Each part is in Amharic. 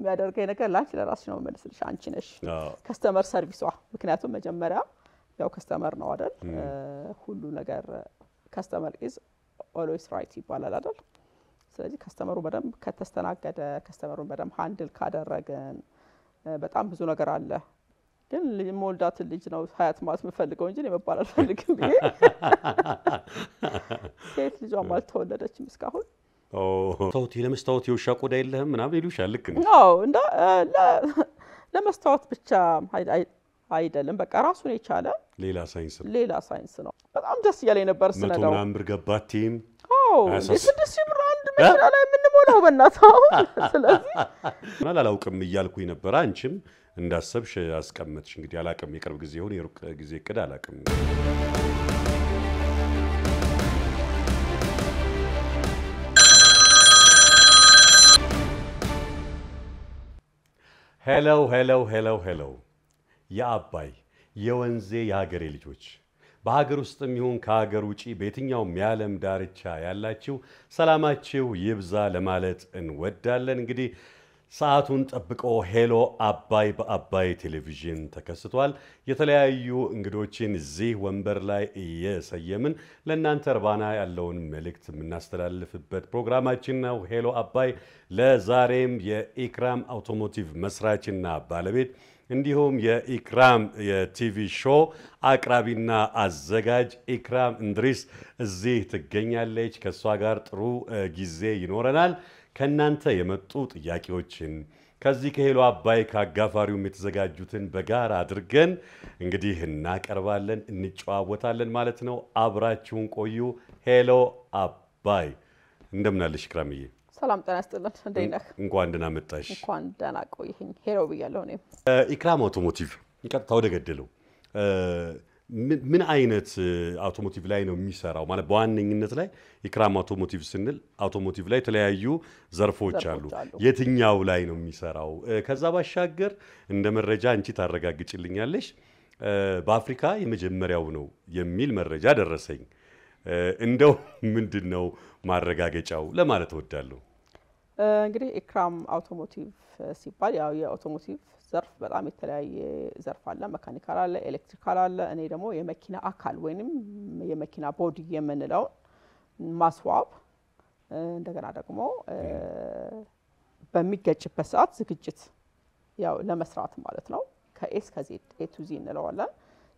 የሚያደርገኝ ነገር ላንቺ ለራስሽ ነው መልስልሽ አንቺ ነሽ ከስተመር ሰርቪሷ ምክንያቱም መጀመሪያ ያው ከስተመር ነው አይደል ሁሉ ነገር ከስተመር is always right ይባላል አይደል ስለዚህ ከስተመሩ በደንብ ከተስተናገደ ከስተመሩን በደንብ ሃንድል ካደረገን በጣም ብዙ ነገር አለ ግን ሞልዳት ልጅ ነው ሀያት ማለት መፈልገው እንጂ ለመባል አልፈልግም ብዬ ሴት ልጅ ማለት ተወለደችም እስካሁን ተውት ለመስታወት የውሻ ቆዳ የለህም ምናምን ይሉሻል ልክ ነው አዎ እንዳ ለመስታወት ብቻ አይደለም በቃ ራሱን የቻለ ሌላ ሳይንስ ነው በጣም ደስ ያለኝ ነበር ስለነው ምናምን ብር ገባቲም አዎ ለስድስት ብር አንድ መኪና ላይ ምን ሞላው በእናታው ስለዚህ አላውቅም እያልኩኝ ነበር አንቺም እንዳሰብሽ አስቀመጥሽ እንግዲህ አላውቅም የቅርብ ጊዜ ሆነ የሩቅ ጊዜ እቅድ አላውቅም ሄሎ የአባይ የወንዜ የሀገሬ ልጆች በሀገር ውስጥም ይሁን ከሀገር ውጪ በየትኛውም የዓለም ዳርቻ ያላችሁ ሰላማችሁ ይብዛ ለማለት እንወዳለን እንግዲህ ሰዓቱን ጠብቆ ሄሎ አባይ በአባይ ቴሌቪዥን ተከስቷል የተለያዩ እንግዶችን እዚህ ወንበር ላይ እየሰየምን ለእናንተ እርባና ያለውን መልእክት የምናስተላልፍበት ፕሮግራማችን ነው ሄሎ አባይ ለዛሬም የኢክራም አውቶሞቲቭ መስራችና ባለቤት እንዲሁም የኢክራም የቲቪ ሾው አቅራቢና አዘጋጅ ኢክራም እንድሪስ እዚህ ትገኛለች ከሷ ጋር ጥሩ ጊዜ ይኖረናል ከናንተ የመጡ ጥያቄዎችን ከዚህ ከሄሎ አባይ ካጋፋሪውም የተዘጋጁትን በጋራ አድርገን እንግዲህ እናቀርባለን እንጫወታለን ማለት ነው አብራችሁን ቆዩ ሄሎ አባይ እንደምናለሽ ኢክራምዬ ሰላም ጤና ይስጥልን እንደነህ እንኳን ደህና መጣሽ እንኳን ደህና ቆይኝ ሄሎ ብያለሁ እኔ ኢክራም አውቶሞቲቭ ይቀጥታ ወደ ገደለው ምን አይነት አውቶሞቲቭ ላይ ነው የሚሰራው ማለት በዋነኝነት ላይ ኢክራም አውቶሞቲቭ ስንል አውቶሞቲቭ ላይ ተለያዩ ዘርፎች አሉ የትኛው ላይ ነው የሚሰራው ከዛ ባሻገር እንደ መረጃ አንቺ ታረጋግጭልኛለሽ በአፍሪካ የመጀመሪያው ነው የሚል መረጃ ደረሰኝ እንደው ምንድነው ማረጋገጫው ለማለት ወዳለሁ እንግዲህ ኢክራም አውቶሞቲቭ ሲባል ያው የአውቶሞቲቭ ዘርፍ በጣም የተለያየ ዘርፍ አለ መካኒካል አለ ኤሌክትሪካል አለ እኔ ደግሞ የመኪና አካል ወይንም የመኪና ቦዲ የምንለው ማስዋብ እንደገና ደግሞ በሚገጭበት ሰዓት ዝግጅት ያው ለመስራት ማለት ነው ከኤስ ከዜድ ኤ ቱ ዚ እንለዋለን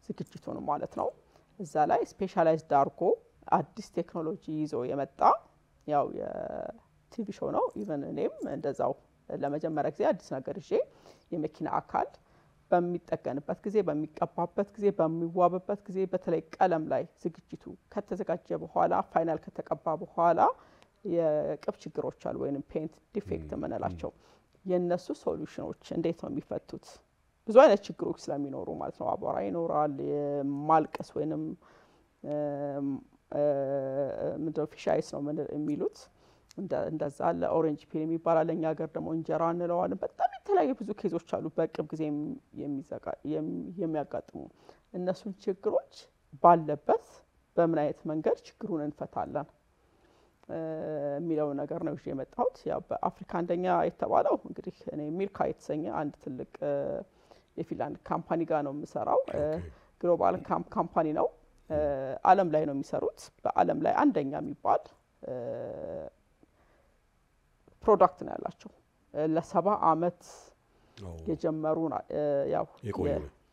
ዝግጅቱን ማለት ነው እዛ ላይ ስፔሻላይዝድ አርጎ አዲስ ቴክኖሎጂ ይዞ የመጣ ያው የቲቪ ሾው ነው ኢቨን እኔም እንደዛው ለመጀመሪያ ጊዜ አዲስ ነገር እሺ የመኪና አካል በሚጠገንበት ጊዜ በሚቀባበት ጊዜ በሚዋብበት ጊዜ በተለይ ቀለም ላይ ዝግጅቱ ከተዘጋጀ በኋላ ፋይናል ከተቀባ በኋላ የቅብ ችግሮች አሉ ወይንም ፔንት ዲፌክት ምንላቸው የነሱ ሶሉሽኖች እንዴት ነው የሚፈቱት ብዙ አይነት ችግሮች ስለሚኖሩ ማለት ነው አቧራ ይኖራል ማልቀስ ወይንም ምንድነው ፊሻይስ ነው የሚሉት እንደዛ አለ ኦሬንጅ ፒል የሚባል ለኛ ሀገር ደግሞ እንጀራ እንለዋለን በጣም የተለያዩ ብዙ ኬዞች አሉ በቅብ ጊዜ የሚያጋጥሙ እነሱን ችግሮች ባለበት በምን አይነት መንገድ ችግሩን እንፈታለን የሚለው ነገር ነው እዚህ የመጣሁት ያው በአፍሪካ አንደኛ የተባለው እንግዲህ እኔ ሚርካ የተሰኘ አንድ ትልቅ የፊንላንድ ካምፓኒ ጋር ነው የምሰራው ግሎባል ካምፓኒ ነው ዓለም ላይ ነው የሚሰሩት በዓለም ላይ አንደኛ የሚባል ፕሮዳክት ነው ያላቸው ለ70 አመት የጀመሩ ያው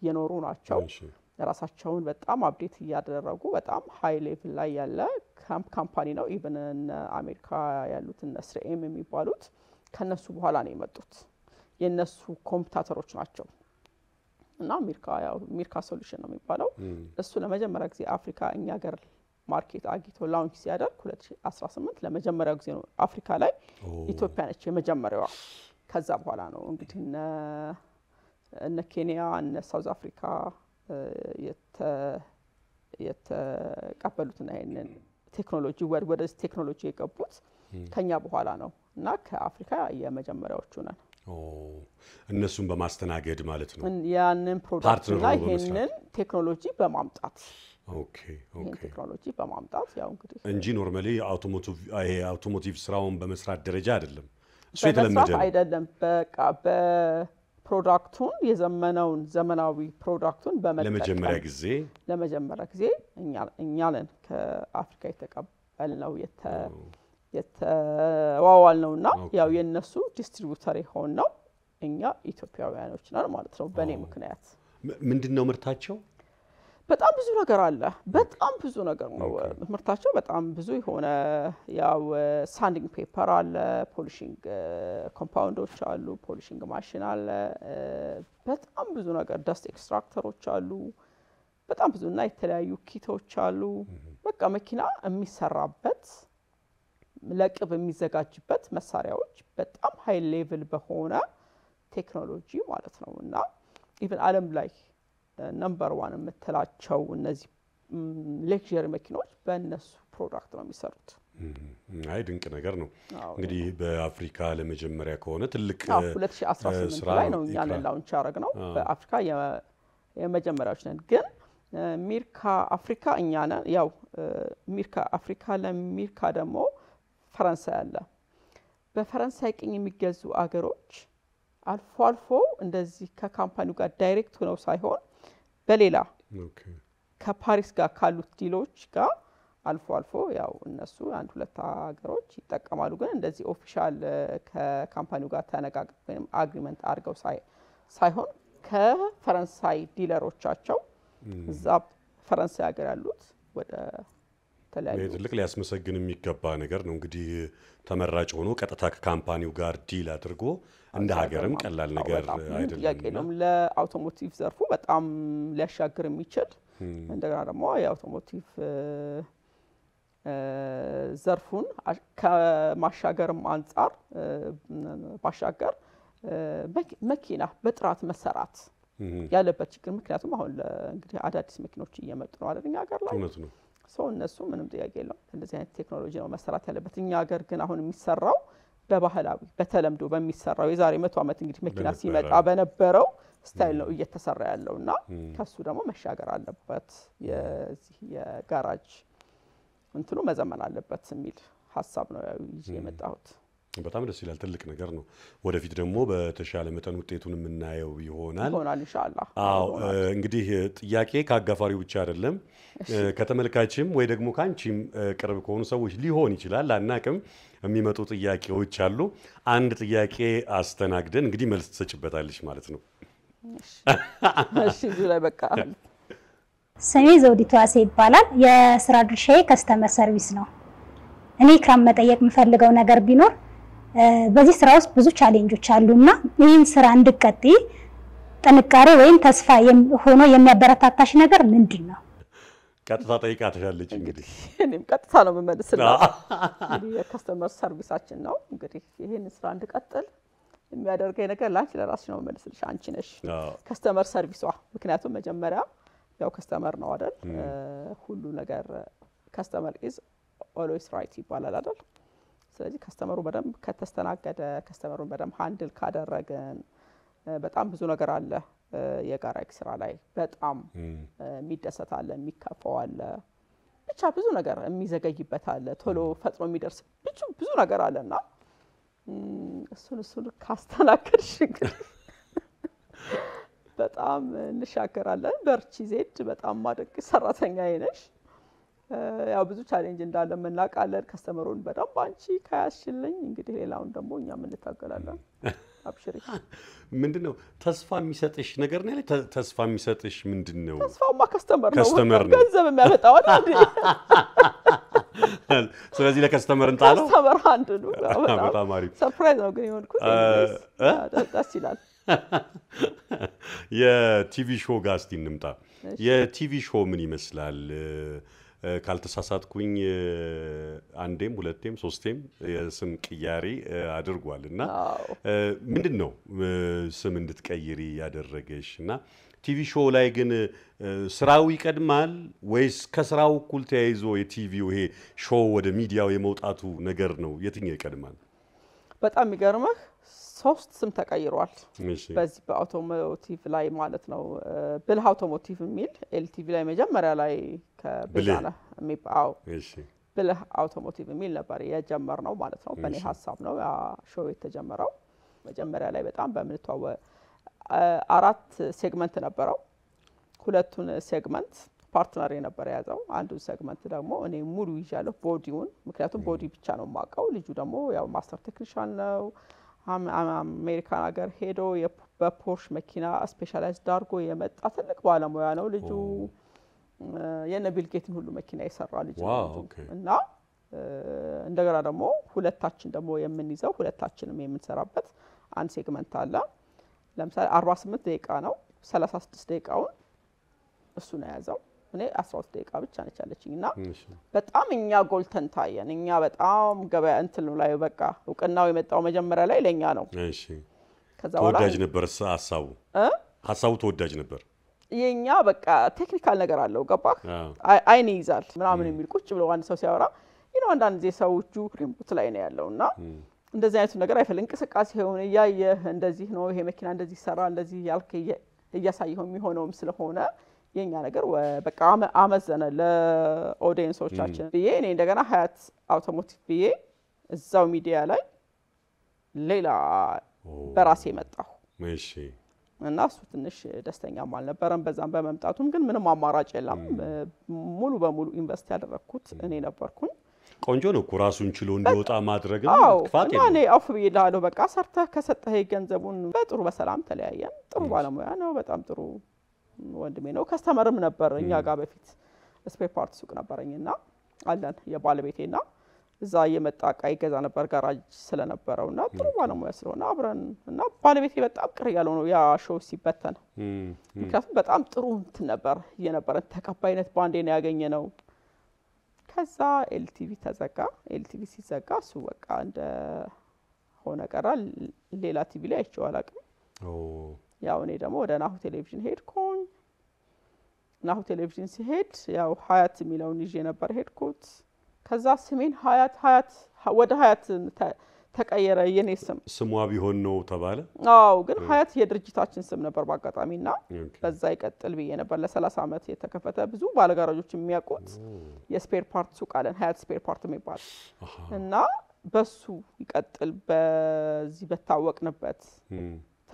የኖሩ ናቸው ራሳቸውን በጣም አፕዴት ያደረጉ በጣም ሃይ ሌቭል ላይ ያለ ካምፓኒ ነው ኢቭን አሜሪካ ያሉት እነስሬም የሚባሉት ከነሱ በኋላ ነው የመጡት የነሱ ኮምፒውተሮች ናቸው እና ሚርካ ሶሉሽን ነው የሚባለው እሱ ለመጀመሪያ ጊዜ አፍሪካ እኛ ሀገር ማርኬት አግኝቶ ላውንች ሲያደርግ 2018 ለመጀመሪያ ጊዜ ነው አፍሪካ ላይ ኢትዮጵያ ነች የመጀመሪያዋ ከዛ በኋላ ነው እንግዲህ እነ ኬንያ እነ ሳውዝ አፍሪካ የተቀበሉትና ይሄንን ቴክኖሎጂ ወደ ቴክኖሎጂ የገቡት ከኛ በኋላ ነው እና ከአፍሪካ የመጀመሪያዎቹ ነን እነሱን በማስተናገድ ማለት ነው ያንን ፕሮዳክት ላይ ይሄንን ቴክኖሎጂ በማምጣት ኦኬ ቴክኖሎጂ በማምጣት ያው እንግዲህ እንጂ ኖርማሊ አውቶሞቲቭ ስራውን በመስራት ደረጃ አይደለም እሱ የተለመደ ነው አይደለም በቃ በፕሮዳክቱን የዘመናውን ዘመናዊ ፕሮዳክቱን በመጠቀም ለመጀመሪያ ጊዜ እኛ ነን ከአፍሪካ የተቀበልነው የተዋዋል ነውና ያው የነሱ ዲስትሪቢዩተር ሆነው እኛ ኢትዮጵያውያኖች ነን ማለት ነው በኔ ምክንያት ምንድነው ምርታቸው በጣም ብዙ ነገር አለ በጣም ብዙ ነገር ነው ምርታቸው በጣም ብዙ የሆነ ያው ሳንዲንግ ፔፐር አለ ፖሊሺንግ ኮምፓውንዶች አሉ ፖሊሺንግ ማሽን አለ በጣም ብዙ ነገር ዳስት ኤክስትራክተሮች አሉ በጣም ብዙ እና የተለያዩ ኪቶች አሉ በቃ መኪና የሚሰራበት ለቅብ የሚዘጋጅበት መሳሪያዎች በጣም ሃይ ሌቭል በሆነ ቴክኖሎጂ ማለት ነውና ኢቭን ዓለም ላይ ነምበር 1 የምትላቸው እነዚህ ሌክዠሪ መኪኖች በእነሱ ፕሮዳክት ነው የሚሰሩት አይ ድንቅ ነገር ነው እንግዲህ በአፍሪካ ለመጀመሪያ ከሆነ ትልቅ 2018 ላይ ነው እኛን ላውንች ያደረግነው በአፍሪካ የመጀመሪያዎች ነን ግን ሚርካ አፍሪካ እኛ ነን ያው ሚርካ አፍሪካ ለሚርካ ደግሞ ፈረንሳይ አለ በፈረንሳይ ቅኝ የሚገዙ አገሮች አልፎ አልፎ እንደዚህ ከካምፓኒው ጋር ዳይሬክት ሆነው ሳይሆን በሌላ ከፓሪስ ጋር ካሉት ዲሎች ጋር አልፎ አልፎ ያው እነሱ አንድ ሁለት አገሮች ይጠቀማሉ ግን እንደዚህ ኦፊሻል ከካምፓኒው ጋር ተነጋግረው ወይም አግሪመንት አድርገው ሳይሆን ከፈረንሳይ ዲለሮቻቸው እዛ ፈረንሳይ ሀገር ያሉት ወደ ተለያዩ ትልቅ ሊያስመሰግን የሚገባ ነገር ነው እንግዲህ ተመራጭ ሆኖ ቀጥታ ከካምፓኒው ጋር ዲል አድርጎ እንደ ሀገርም ቀላል ነገር አይደለም ለአውቶሞቲቭ ዘርፉ በጣም ሊያሻግር የሚችል እንደገና ደግሞ የአውቶሞቲቭ ዘርፉን ከማሻገርም አንፃር ባሻገር መኪና በጥራት መሰራት ያለበት ችግር ምክንያቱም አሁን እንግዲህ አዳዲስ መኪኖች እየመጡ ነው አይደል ሀገር ላይ ሰው እነሱ ምንም ጥያቄ የለውም እንደዚህ አይነት ቴክኖሎጂ ነው መሰራት ያለበት እኛ ሀገር ግን አሁን የሚሰራው በባህላዊ በተለምዶ በሚሰራው የዛሬ 100 ዓመት እንግዲህ መኪና ሲመጣ በነበረው ስታይል ነው እየተሰራ ያለውና ከሱ ደግሞ መሻገር አለበት የዚህ የጋራጅ እንትኑ መዘመን አለበት የሚል ሐሳብ ነው ይዤ የመጣሁት በጣም ደስ ይላል ትልቅ ነገር ነው ወደፊት ደግሞ በተሻለ መጠን ውጤቱን የምናየው ይሆናል ኢንሻአላህ አዎ እንግዲህ ጥያቄ ካጋፋሪው ብቻ አይደለም ከተመልካችም ወይ ደግሞ ካንቺም ቅርብ ከሆኑ ሰዎች ሊሆን ይችላል አናቅም የሚመጡ ጥያቄዎች አሉ አንድ ጥያቄ አስተናግደን እንግዲህ መልስ ተሰጭበታለሽ ማለት ነው እሺ ላይ በቃ ስሜ ዘውዲቱ አሴ ይባላል የስራ ድርሻዬ ከስተመር ሰርቪስ ነው እኔ ክራም መጠየቅ የምፈልገው ነገር ቢኖር በዚህ ስራ ውስጥ ብዙ ቻሌንጆች አሉና ይህን ስራ እንድትቀጥይ ጥንካሬ ወይም ተስፋ ሆኖ የሚያበረታታሽ ነገር ምንድነው ቀጥታ ጠይቃታለች እንግዲህ እኔም ቀጥታ ነው የምመልስላት እንግዲህ የከስተመር ሰርቪሳችን ነው እንግዲህ ይሄን ስራ እንድቀጥል የሚያደርገኝ ነገር ላንቺ ለራስሽ ነው የምመልስልሽ አንቺ ነሽ ከስተመር ሰርቪሷ ምክንያቱም መጀመሪያ ያው ከስተመር ነው አይደል ሁሉ ነገር ከስተመር ኢዝ always right ይባላል አይደል ስለዚህ ከስተመሩ በደንብ ከተስተናገደ ከስተመሩን በደንብ ሃንድል ካደረገን በጣም ብዙ ነገር አለ የጋራጅ ስራ ላይ በጣም የሚደሰት አለ የሚከፋው አለ ብቻ ብዙ ነገር የሚዘገይበት አለ ቶሎ ፈጥኖ የሚደርስ ብዙ ነገር አለና እሱን ካስተናገድሽ በጣም እንሻገራለን በርቺ ዜድ በጣም ማደግ ሰራተኛ ነሽ ያው ብዙ ቻሌንጅ እንዳለ መናቃለን ከስተመሩን በደንብ አንቺ ካያሽልኝ እንግዲህ ሌላውን ደግሞ እኛም እንታገላለን አብሽሪ ምንድነው ተስፋ የሚሰጥሽ ነገር ነው ተስፋ የሚሰጥሽ ምንድነው ተስፋውማ ከስተመር ነው ገንዘብ የሚያመጣው አይደል ስለዚህ ለከስተመር እንጣለው ከስተመር አንድ ነው በጣም አሪፍ ሰርፕራይዝ ነው ግን ይሆንኩት ደስ ይላል የቲቪ ሾው ጋር እስቲ እንምጣ የቲቪ ሾው ምን ይመስላል ካልተሳሳትኩኝ አንዴም ሁለቴም ሶስቴም ስም ቅያሪ አድርጓልና ምንድነው ስም እንድትቀይሪ ያደረገሽና ቲቪ ሾው ላይ ግን ስራው ይቀድማል ወይስ ከስራው እኩል ተያይዞ የቲቪው ይሄ ሾው ወደ ሚዲያው የመውጣቱ ነገር ነው የትኛው ይቀድማል በጣም የሚገርምህ 3 ስም ተቀይሯል በዚህ በአውቶሞቲቭ ላይ ማለት ነው ብልህ አውቶሞቲቭ የሚል ኤልቲቪ ላይ መጀመሪያ ላይ ከብዛና የሚባው ብለህ አውቶሞቲቭ የሚል ነበር የጀመርነው ማለት ነው። በእኔ ሀሳብ ነው ያ ሾው የተጀመረው። መጀመሪያ ላይ በጣም በምንተዋወ 4 ሴግመንት ነበረው። ሁለቱን ሴግመንት ፓርትነር የነበረ ያዘው። አንዱን ሴግመንት ደግሞ እኔ ሙሉ ይዣለሁ ቦዲውን፣ ምክንያቱም ቦዲ ብቻ ነው የማውቀው። ልጁ ደግሞ ያው ማስተር ቴክኒሻን ነው። አሜሪካን ሀገር ሄዶ በፖርሽ መኪና ስፔሻላይዝድ አድርጎ የመጣ ትልቅ ባለሙያ ነው ልጁ። የነ ቢል ጌትን ሁሉ መኪና የሰራ ልጅ ነው እና እንደገና ደግሞ ሁለታችን ደግሞ የምንይዘው ሁለታችንም የምንሰራበት አንድ ሴግመንት አለ። ለምሳሌ 48 ደቂቃ ነው። 36 ደቂቃውን እሱ ነው ያዘው። እኔ 12 ደቂቃ ብቻ ነች ያለችኝና በጣም እኛ ጎልተን ታየን። እኛ በጣም ገበያ እንትን ላይ በቃ እውቅናው የመጣው መጀመሪያ ላይ ለኛ ነው። እሺ ከዛ በኋላ ተወዳጅ ነበር ሀሳቡ ተወዳጅ ነበር። የኛ በቃ ቴክኒካል ነገር አለው ገባህ? አይን ይዛል ምናምን የሚል ቁጭ ብሎ አንድ ሰው ሲያወራ አንዳንድ ጊዜ ሰዎቹ ሪሞት ላይ ነው ያለውና እንደዚህ አይነቱ ነገር አይፈልግ እንቅስቃሴ ሆነ ያየህ እንደዚህ ነው ይሄ መኪና እንደዚህ ሰራ እንደዚህ ያልከ እያሳየው የሚሆነውም ስለሆነ የኛ ነገር በቃ አመዘነ ለኦዲየንሶቻችን ብዬ እኔ እንደገና ሀያት አውቶሞቲቭ ብዬ እዛው ሚዲያ ላይ ሌላ በራሴ መጣሁ። እሺ እና እሱ ትንሽ ደስተኛም አልነበረም በዛም በመምጣቱም። ግን ምንም አማራጭ የለም። ሙሉ በሙሉ ኢንቨስት ያደረኩት እኔ ነበርኩኝ። ቆንጆ ነው እኮ ራሱን ችሎ እንዲወጣ ማድረግ ነው። ክፋት የለም። እኔ አፍ ብዬልሃለሁ በቃ ሰርተህ ከሰጠህ ገንዘቡን በጥሩ በሰላም ተለያየን። ጥሩ ባለሙያ ነው፣ በጣም ጥሩ ወንድሜ ነው። ከስተመርም ነበር እኛ ጋር በፊት ስፔር ፓርት ሱቅ ነበረኝና አለን የባለቤቴና እዛ የመጣ እቃ ይገዛ ነበር ጋራጅ ስለነበረውና ጥሩ ባለሙያ ስለሆነ አብረን እና ባለቤቴ በጣም ቅር ያለው ነው ያ ሾው ሲበተን። ምክንያቱም በጣም ጥሩ እንትን ነበር የነበረን ተቀባይነት ባንዴ ነው ያገኘነው። ከዛ ኤልቲቪ ተዘጋ። ኤልቲቪ ሲዘጋ እሱ በቃ እንደ ሆነ ቀራ። ሌላ ቲቪ ላይ አይቼው አላውቅም። ያው እኔ ደግሞ ወደ ናሁ ቴሌቪዥን ሄድኩኝ። ናሁ ቴሌቪዥን ሲሄድ ያው ሀያት የሚለውን ይዤ ነበር ሄድኩት። ከዛ ስሜን ሀያት ወደ ሀያት ተቀየረ። የኔ ስሟ ቢሆን ነው ተባለ። አዎ ግን ሀያት የድርጅታችን ስም ነበር ባጋጣሚና በዛ ይቀጥል ብዬ ነበር። ለ30 አመት የተከፈተ ብዙ ባለጋራጆች የሚያውቁት የስፔር ፓርት ሱቅ አለን ሀያት ስፔር ፓርት የሚባል እና በሱ ይቀጥል በዚህ በታወቅንበት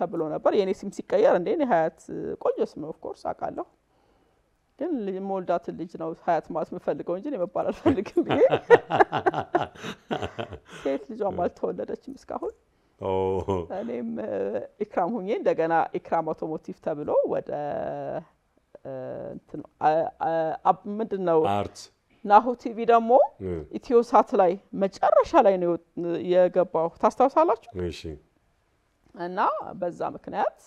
ተብሎ ነበር። የኔ ስም ሲቀየር እንዴ እኔ ሀያት ቆንጆ ስም ኦፍ ኮርስ አውቃለሁ ግን ሞልዳት ልጅ ነው ሀያት ማለት መፈልገው እንጂ መባል አልፈልግም ብዬ ሴት ልጇም አልተወለደችም እስካሁን። እኔም ኢክራም ሁኜ እንደገና ኢክራም አውቶሞቲቭ ተብሎ ወደ እንትን ምንድነው አርት ናሁ ቲቪ ደግሞ ኢትዮሳት ላይ መጨረሻ ላይ ነው የገባው ታስታውሳላችሁ? እሺ እና በዛ ምክንያት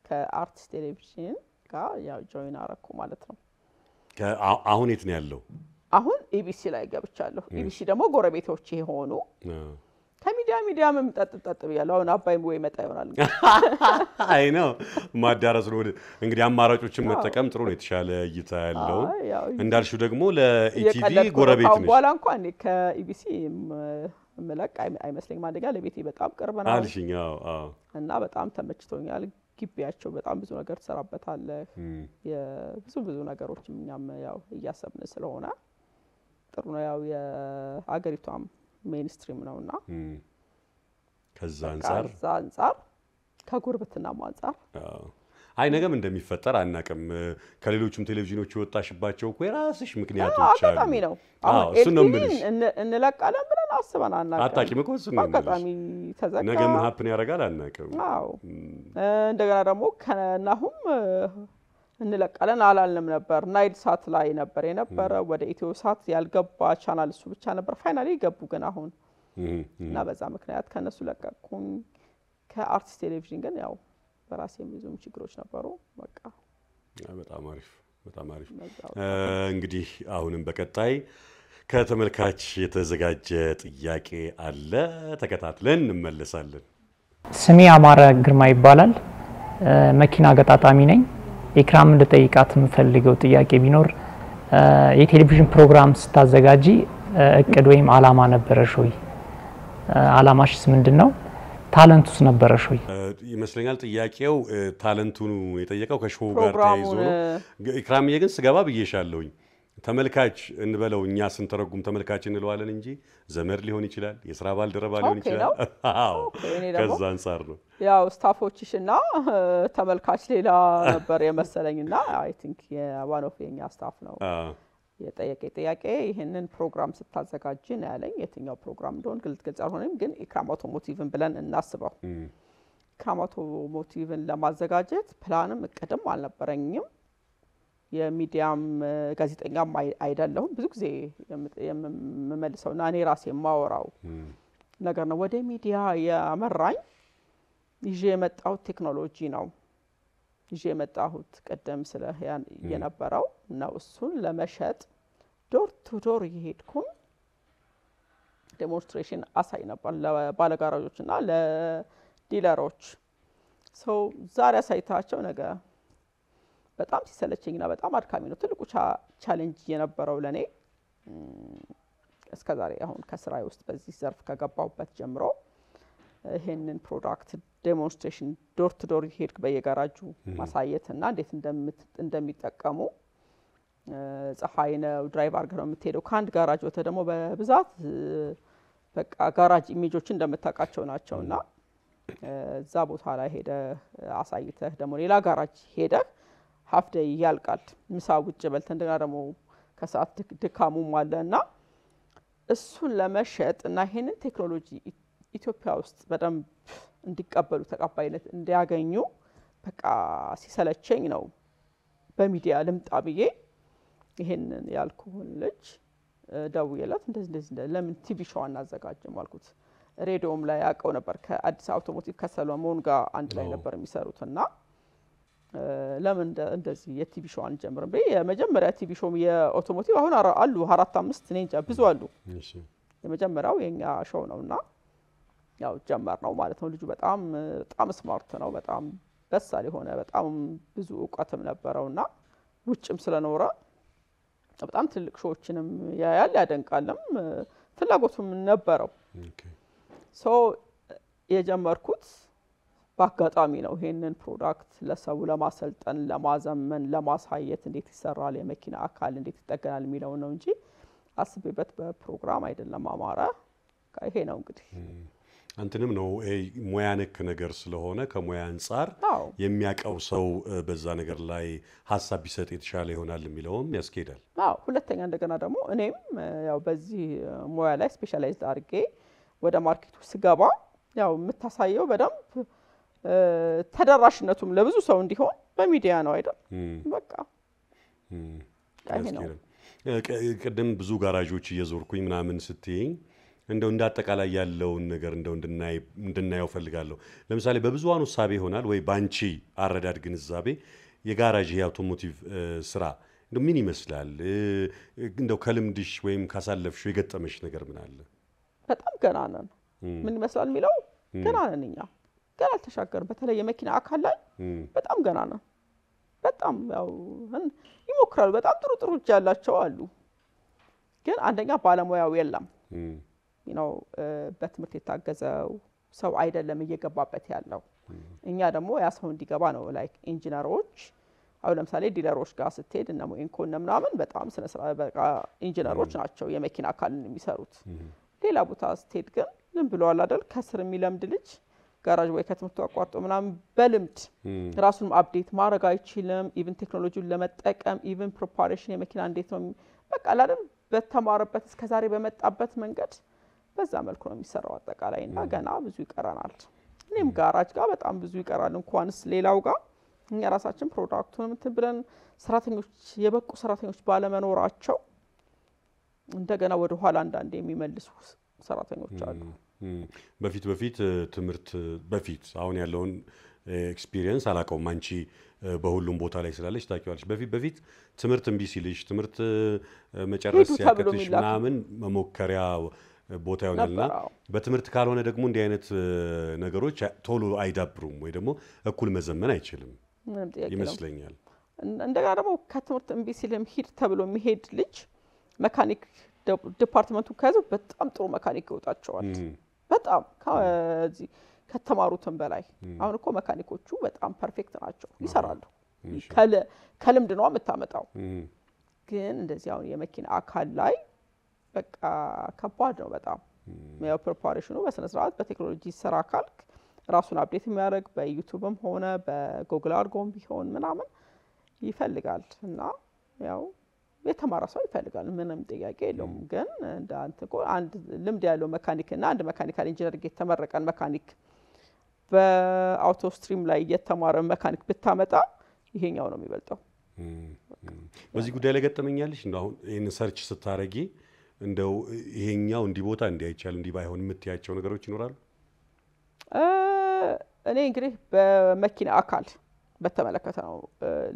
ከአርቲስት ቴሌቪዥን ጋር ያው ጆይን አረኩ ማለት ነው። አሁን የት ነው ያለው? አሁን ኢቢሲ ላይ ገብቻለሁ። ኢቢሲ ደግሞ ጎረቤቶች ሆኑ ከሚዲያ መምጣጥ ብያለሁ። አሁን አባይም ወይ መጣ ይሆናል። አይ ነው ማዳረስ ነው እንግዲህ አማራጮችን መጠቀም ጥሩ ነው። የተሻለ እይታ ያለው እንዳልሽው ደግሞ ለኢቲቪ ጎረቤት ነው። በኋላ እንኳን ከኢቢሲ መለቅ አይመስለኝም። አንደኛ ለቤቴ በጣም ቅርብ ነው አልሽኝ። አዎ እና በጣም ተመችቶኛል። ግቢያቸው በጣም ብዙ ነገር ተሰራበታለህ። ብዙ ነገሮችም እኛም ያው እያሰብን ስለሆነ ጥሩ ነው። ያው የአገሪቷም ሜንስትሪም ነውና ከዛ አንፃር ከጉርብትናም አንፃር አይ ነገም እንደሚፈጠር አናቀም። ከሌሎችም ቴሌቪዥኖች ወጣሽባቸው እኮ የራስሽ ምክንያቶች አሉ። አጋጣሚ ነው። አሁን ኤልቲቪ እንለቃለን ብለን አስበን አናቀም። አጣቂም እኮ እሱ ነው። አጋጣሚ ተዘጋ። ነገ ምን ሀፕን ያደርጋል አናቀም። አዎ እንደገና ደግሞ ከናሁም እንለቃለን አላልንም ነበር። ናይል ሳት ላይ ነበር የነበረ ወደ ኢትዮ ሳት ያልገባ ቻናል እሱ ብቻ ነበር። ፋይናሊ ገቡ ግን አሁን እና በዛ ምክንያት ከነሱ ለቀቅኩኝ። ከአርቲስት ቴሌቪዥን ግን ያው በራሴም ብዙም ችግሮች ነበሩ። በቃ በጣም አሪፍ እንግዲህ አሁንም በቀጣይ ከተመልካች የተዘጋጀ ጥያቄ አለ። ተከታትለን እንመለሳለን። ስሜ አማረ ግርማ ይባላል። መኪና ገጣጣሚ ነኝ። ኢክራም እንድጠይቃት የምፈልገው ጥያቄ ቢኖር የቴሌቪዥን ፕሮግራም ስታዘጋጂ እቅድ ወይም አላማ ነበረሽ ወይ? አላማሽስ ምንድነው? ታለንቱስ ነበረሽ ወይ? ይመስለኛል ጥያቄው ታለንቱን የጠየቀው ከሾው ጋር ተያይዞ ነው። ኢክራምዬ ግን ስገባ ብዬሻለሁኝ ተመልካች እንበለው እኛ ስንተረጉም ተመልካች እንለዋለን እንጂ ዘመድ ሊሆን ይችላል የሥራ ባልደረባ ሊሆን ይችላል አዎ ከዛ አንፃር ነው ያው ስታፎችሽና ተመልካች ሌላ ነበር የመሰለኝና አይ ቲንክ የዋን ኦፍ የኛ ስታፍ ነው የጠየቀኝ ጥያቄ ይሄንን ፕሮግራም ስታዘጋጅ ነው ያለኝ የትኛው ፕሮግራም እንደሆነ ግልጽ አልሆነም ግን ኢክራም አውቶሞቲቭን ብለን እናስበው ኢክራም አውቶሞቲቭን ለማዘጋጀት ፕላንም እቅድም አልነበረኝም የሚዲያም ጋዜጠኛም አይደለሁም ብዙ ጊዜ የምመልሰውና እኔ ራሴ የማወራው ነገር ነው ወደ ሚዲያ ያመራኝ ይዤ የመጣው ቴክኖሎጂ ነው ይዤ የመጣሁት ቀደም ስለ የነበረው ነው እሱን ለመሸጥ ዶር ቱ ዶር ይሄድኩኝ ዴሞንስትሬሽን አሳይ ነበር ለባለጋራዦችና ለዲለሮች ሶ ዛሬ አሳይታቸው ነገር በጣም ሲሰለቸኝና በጣም አድካሚ ነው ትልቁ ቻሌንጅ የነበረው ለኔ እስከዛሬ አሁን ከስራዬ ውስጥ በዚህ ዘርፍ ከገባሁበት ጀምሮ ይሄንን ፕሮዳክት ዴሞንስትሬሽን ዶር ቱ ዶር ሄድክ በየጋራጁ ማሳየትና እንዴት እንደሚጠቀሙ ፀሐይ ነው ድራይቭ አድርገህ ነው የምትሄደው ከአንድ ጋራጅ ወተ ደግሞ በብዛት በቃ ጋራጅ ኢሜጆች እንደምታውቃቸው ናቸውና እዛ ቦታ ላይ ሄደ አሳይተህ ደግሞ ሌላ ጋራጅ ሄደ half day ያልቃል ምሳ ውጭ በልተን እንደገና ደግሞ ከሰዓት ድካሙም አለና እሱን ለመሸጥ እና ይሄንን ቴክኖሎጂ ኢትዮጵያ ውስጥ በደንብ እንዲቀበሉ ተቀባይነት እንዲያገኙ በቃ ሲሰለቸኝ ነው በሚዲያ ልምጣ ብዬ ይሄንን ያልኩህን ልጅ ደውዬለት እንደዚህ ለምን ቲቪ ሾው እናዘጋጅም አልኩት ሬዲዮም ላይ ያቀው ነበር ከአዲስ አውቶሞቲቭ ከሰሎሞን ጋር አንድ ላይ ነበር የሚሰሩትና ለምን እንደዚህ የቲቪ ሾው አንጀምርም በይ የመጀመሪያ ቲቪ ሾው የአውቶሞቲቭ አሁን አሉ 4-5 ነኝ ብዙ አሉ እሺ የመጀመሪያው የኛ ሾው ነውና ያው ጀመር ነው ማለት ነው ልጁ በጣም ስማርት ነው በጣም በሳል ሆነ በጣም ብዙ ዕውቀትም ነበረውና ውጭም ስለኖረ በጣም ትልቅ ሾዎችንም ያደንቃልም ፍላጎቱም ነበረው ኦኬ ሶ የጀመርኩት በአጋጣሚ ነው ይሄንን ፕሮዳክት ለሰው ለማሰልጠን ለማዘመን ለማሳየት እንዴት ይሰራል የመኪና አካል እንዴት ይጠገናል የሚለው ነው እንጂ አስቤበት በፕሮግራም አይደለም አማራ ይሄ ነው እንግዲህ አንተንም ነው ሙያ ነክ ነገር ስለሆነ ከሙያ አንፃር የሚያቀው ሰው በዛ ነገር ላይ ሐሳብ ቢሰጥ የተሻለ ይሆናል የሚለውም ያስኬዳል አዎ ሁለተኛ እንደገና ደግሞ እኔም ያው በዚህ ሙያ ላይ ስፔሻላይዝድ አድርጌ ወደ ማርኬቱ ስገባ ያው የምታሳየው በደንብ ተደራሽነቱም ለብዙ ሰው እንዲሆን በሚዲያ ነው አይደል በቃ ይሄ ነው ቀደም ብዙ ጋራጆች እየዞርኩኝ ምናምን ስትይኝ እንደው እንዳጠቃላይ ያለውን ነገር እንደው እንድናየው ፈልጋለሁ ለምሳሌ በብዙዋኑ ሐሳብ ይሆናል ወይ ባንቺ አረዳድ ግንዛቤ የጋራጅ የአውቶሞቲቭ ስራ እንደው ምን ይመስላል እንደው ከልምድሽ ወይም ካሳለፍሽ የገጠመሽ ነገር ምን አለ በጣም ገና ነን ምን ይመስላል የሚለው ገና ነን እኛ ገና አልተሻገርንም በተለይ የመኪና አካል ላይ በጣም ገና ነን በጣም ያው ይሞክራሉ በጣም ጥሩ እጅ ያላቸው አሉ ግን አንደኛ ባለሙያው የለም ነው በትምህርት የታገዘው ሰው አይደለም እየገባበት ያለው እኛ ደግሞ ያ ሰው እንዲገባ ነው ላይክ ኢንጂነሮች አሁን ለምሳሌ ዲለሮች ጋር ስትሄድ እና ሞኢንኮን ምናምን በጣም ስነስራ በቃ ኢንጂነሮች ናቸው የመኪና አካልን የሚሰሩት ሌላ ቦታ ስትሄድ ግን ዝም ብለዋል አይደል ከስር የሚለምድ ልጅ ጋራጅ ወይ ከትምህርቱ አቋርጦ ምናምን በልምድ ራሱን አፕዴት ማድረግ አይችልም ኢቭን ቴክኖሎጂውን ለመጠቀም ኢቭን ፕሪፓሬሽን የመኪና እንዴት ነው በቃ አይደል በተማረበት እስከ ዛሬ በመጣበት መንገድ በዛ መልኩ ነው የሚሰራው አጠቃላይና ገና ብዙ ይቀራናል እኔም ጋራጅ ጋር በጣም ብዙ ይቀራል እንኳንስ ሌላው ጋር እኛ ራሳችን ፕሮዳክቱን ምትብለን ሰራተኞች የበቁ ሰራተኞች ባለመኖራቸው እንደገና ወደ ኋላ አንዳንዴ የሚመልሱ ሰራተኞች አሉ በፊት ትምህርት በፊት አሁን ያለውን ኤክስፒሪየንስ አላቀውም አንቺ በሁሉም ቦታ ላይ ስላለሽ ታውቂዋለሽ በፊት ትምህርት እምቢ ሲልሽ ትምህርት መጨረስ ያከተሽ ምናምን መሞከሪያ ቦታ ይሆናልና በትምህርት ካልሆነ ደግሞ እንዲህ አይነት ነገሮች ቶሎ አይዳብሩም ወይ ደግሞ እኩል መዘመን አይችልም ይመስለኛል እንደገና ደግሞ ከትምህርት እምቢ ሲልም ሂድ ተብሎ የሚሄድ ልጅ መካኒክ ዲፓርትመንቱ ከያዘው በጣም ጥሩ መካኒክ ይወጣቸዋል በጣም ከዚህ ከተማሩትም በላይ አሁን እኮ መካኒኮቹ በጣም ፐርፌክት ናቸው ይሰራሉ ከልምድ ነው የምታመጣው ግን እንደዚህ አሁን የመኪና አካል ላይ በቃ ከባድ ነው በጣም ያው ፕሪፓሬሽኑ በስነ ስርዓት በቴክኖሎጂ ስራ ካልክ ራሱን አፕዴት የሚያደርግ በዩቲዩብም ሆነ በጉግል አድርጎም ቢሆን ምናምን ይፈልጋል እና ያው የተማረ ሰው ይፈልጋል ምንም ጥያቄ የለውም ግን እንደ አንተ አንድ ልምድ ያለው መካኒክ እና አንድ መካኒካል ኢንጂነር የተመረቀን መካኒክ በአውቶ ስትሪም ላይ የተማረ መካኒክ ብታመጣ ይሄኛው ነው የሚበልጠው በዚህ ጉዳይ ላይ ገጠመኛለሽ እንደው አሁን ይሄን ሰርች ስታረጊ እንደው ይሄኛው እንዲ ቦታ እንዲ አይቻል እንዲ ባይሆን የምትያቸው ነገሮች ይኖራሉ እኔ እንግዲህ በመኪና አካል በተመለከተ ነው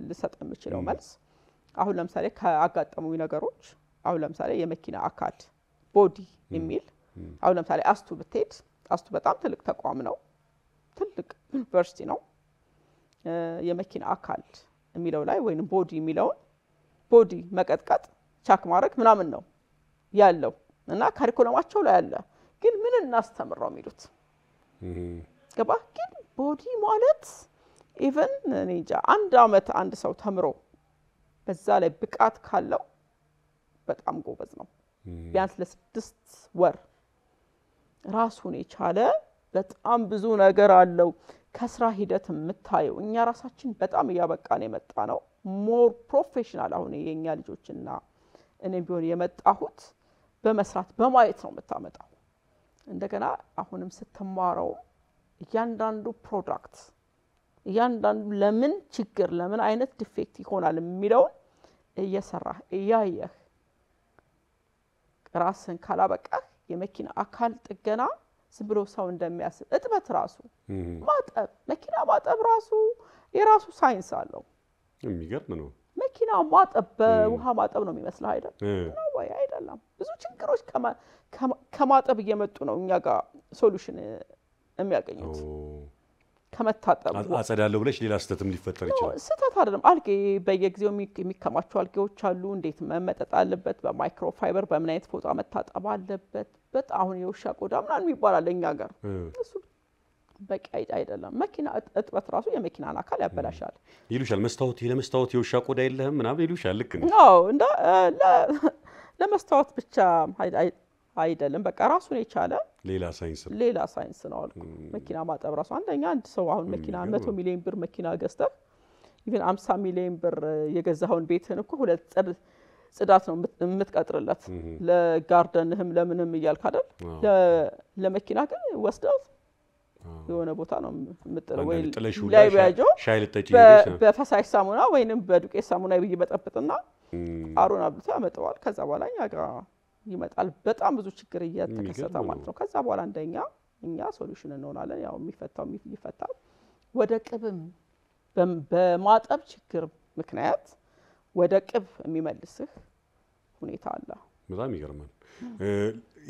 ልሰጥ የምችለው መልስ አሁን ለምሳሌ ከአጋጠሙኝ ነገሮች አሁን ለምሳሌ የመኪና አካል ቦዲ የሚል አሁን ለምሳሌ አስቱ ብትሄድ አስቱ በጣም ትልቅ ተቋም ነው ትልቅ ዩኒቨርሲቲ ነው የመኪና አካል የሚለው ላይ ወይንም ቦዲ የሚለው ቦዲ መቀጥቀጥ ቻክ ማድረግ ምናምን ነው ያለው እና ካሪኩለማቸው ላይ አለ ግን ምን እናስተምረው የሚሉት ገባ ግን ቦዲ ማለት ኢቭን እንጃ አንድ አመት አንድ ሰው ተምሮ በዛ ላይ ብቃት ካለው በጣም ጎበዝ ነው ቢያንስ ለስድስት ወር ራሱን የቻለ በጣም ብዙ ነገር አለው ከስራ ሂደት የምታየው እኛ ራሳችን በጣም ያበቃን የመጣ ነው ሞር ፕሮፌሽናል አሁን የኛ ልጆችና እኔም ቢሆን የመጣሁት በመስራት በማየት ነው የምታመጣው እንደገና አሁንም ስትማረው እያንዳንዱ ፕሮዳክት እያንዳንዱ ለምን ችግር ለምን አይነት ዲፌክት ይሆናል የሚለው እየሰራ እያየህ ራስን ካላበቃ የመኪና አካል ጥገና ዝም ብሎ ሰው እንደሚያስብ እጥበት ራሱ ማጠብ መኪና ማጠብ ራሱ የራሱ ሳይንስ አለው የሚገርም ነው መኪና ማጠብ በውሃ ማጠብ ነው የሚመስለው አይደል ነው ወይ አይደለም ብዙ ችግሮች ከማጠብ እየመጡ ነው እኛ ጋር ሶሉሽን የሚያገኙት ከመታጠብ አጸዳለሁ ብለሽ ሌላ ስተትም ሊፈጠር ይችላል ስተት አይደለም አልጌ በየጊዜው የሚከማቸው አልጌዎች አሉ እንዴት መመጠጥ አለበት በማይክሮ ፋይበር በምን አይነት ፎጣ መታጠብ አለበት በጣም አሁን የውሻ ቆዳ ምናምን ይባላል እኛ ጋር እሱ በቂ አይደለም መኪና እጥበት ራሱ የመኪናን አካል ያበላሻል ይሉሻል መስታወት ለመስታወት የውሻ ቆዳ የለህም ምናምን ይሉሻል ልክ ነው አዎ እንደ ለመስታወት ብቻ አይደለም በቃ ራሱን የቻለ ሌላ ሳይንስ ነው አልኩ መኪና ማጠብ ራሱ አንደኛ አንድ ሰው አሁን መኪና 100 ሚሊዮን ብር መኪና ገዝተህ ኢቭን 50 ሚሊዮን ብር የገዛውን ቤትህን እኮ ሁለት ጽዳት ነው የምትቀጥርለት ለጋርደንህም ለምንም ይያልክ አይደል ለመኪና ግን ወስደው የሆነ ቦታ ነው የምትጥለው ወይ ላይ ቢያጆ ሻይ ልጠጪ በፈሳሽ ሳሙና ወይንም በዱቄት ሳሙና ይበጠብጥና አሩን አብልቶ ያመጣዋል ከዛ በኋላ እኛ ጋር ይመጣል በጣም ብዙ ችግር እየተከሰተ ማለት ነው ከዛ በኋላ እንደኛ እኛ ሶሉሽን እንሆናለን ያው የሚፈታው ይፈታል ወደ ቅብም በማጠብ ችግር ምክንያት ወደ ቅብ የሚመልስህ ሁኔታ አለ በጣም ይገርማል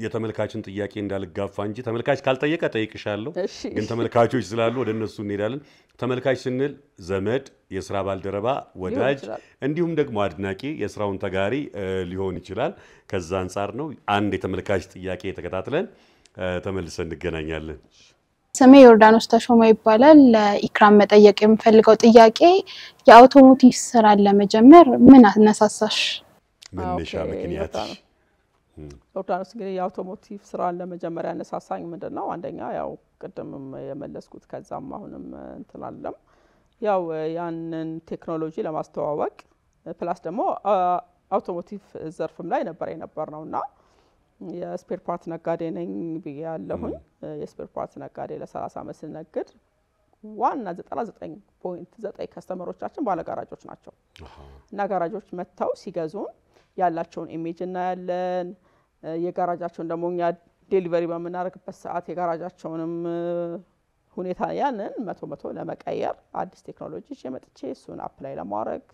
የተመልካችን ጥያቄ እንዳልጋፋ እንጂ ተመልካች ካልጠየቀ ጠይቅሻለሁ ግን ተመልካቾች ስላሉ ወደ እነሱ እንሄዳለን ተመልካች ስንል ዘመድ የሥራ ባልደረባ ወዳጅ እንዲሁም ደግሞ አድናቂ የሥራውን ተጋሪ ሊሆን ይችላል ከዛ አንፃር ነው አንድ የተመልካች ጥያቄ ተከታትለን ተመልሰን እንገናኛለን ስሜ ዮርዳኖስ ተሾማ ይባላል ለኢክራም መጠየቅ የምፈልገው ጥያቄ የአውቶሞቲቭ ስራ ለመጀመር ምን አነሳሳሽ መነሻ ምክንያት ዮርዳኖስ እንግዲህ የአውቶሞቲቭ ስራን ለመጀመሪያ ያነሳሳኝ ምንድነው አንደኛ ያው ቅድምም የመለስኩት ከዛም አሁንም እንትላለም ያው ያንን ቴክኖሎጂ ለማስተዋወቅ ፕላስ ደግሞ አውቶሞቲቭ ዘርፍም ላይ የነበርነውና የስፔር ፓርት ነጋዴ ነኝ ብያለሁኝ የስፔር ፓርት ነጋዴ ለ30 አመት ስነግድ ዋና 99.9 ከስተመሮቻችን ባለ ጋራጆች ናቸው እና ጋራጆች መተው ሲገዙን ያላቸውን ኢሜጅ እና ያለን የጋራጃቸውን ደግሞ እኛ ዴሊቨሪ በመናረግበት ሰዓት የጋራጃቸውንም ሁኔታ ያንን 100% ለመቀየር አዲስ ቴክኖሎጂ የመጥቼ እሱን አፕላይ ለማድረግ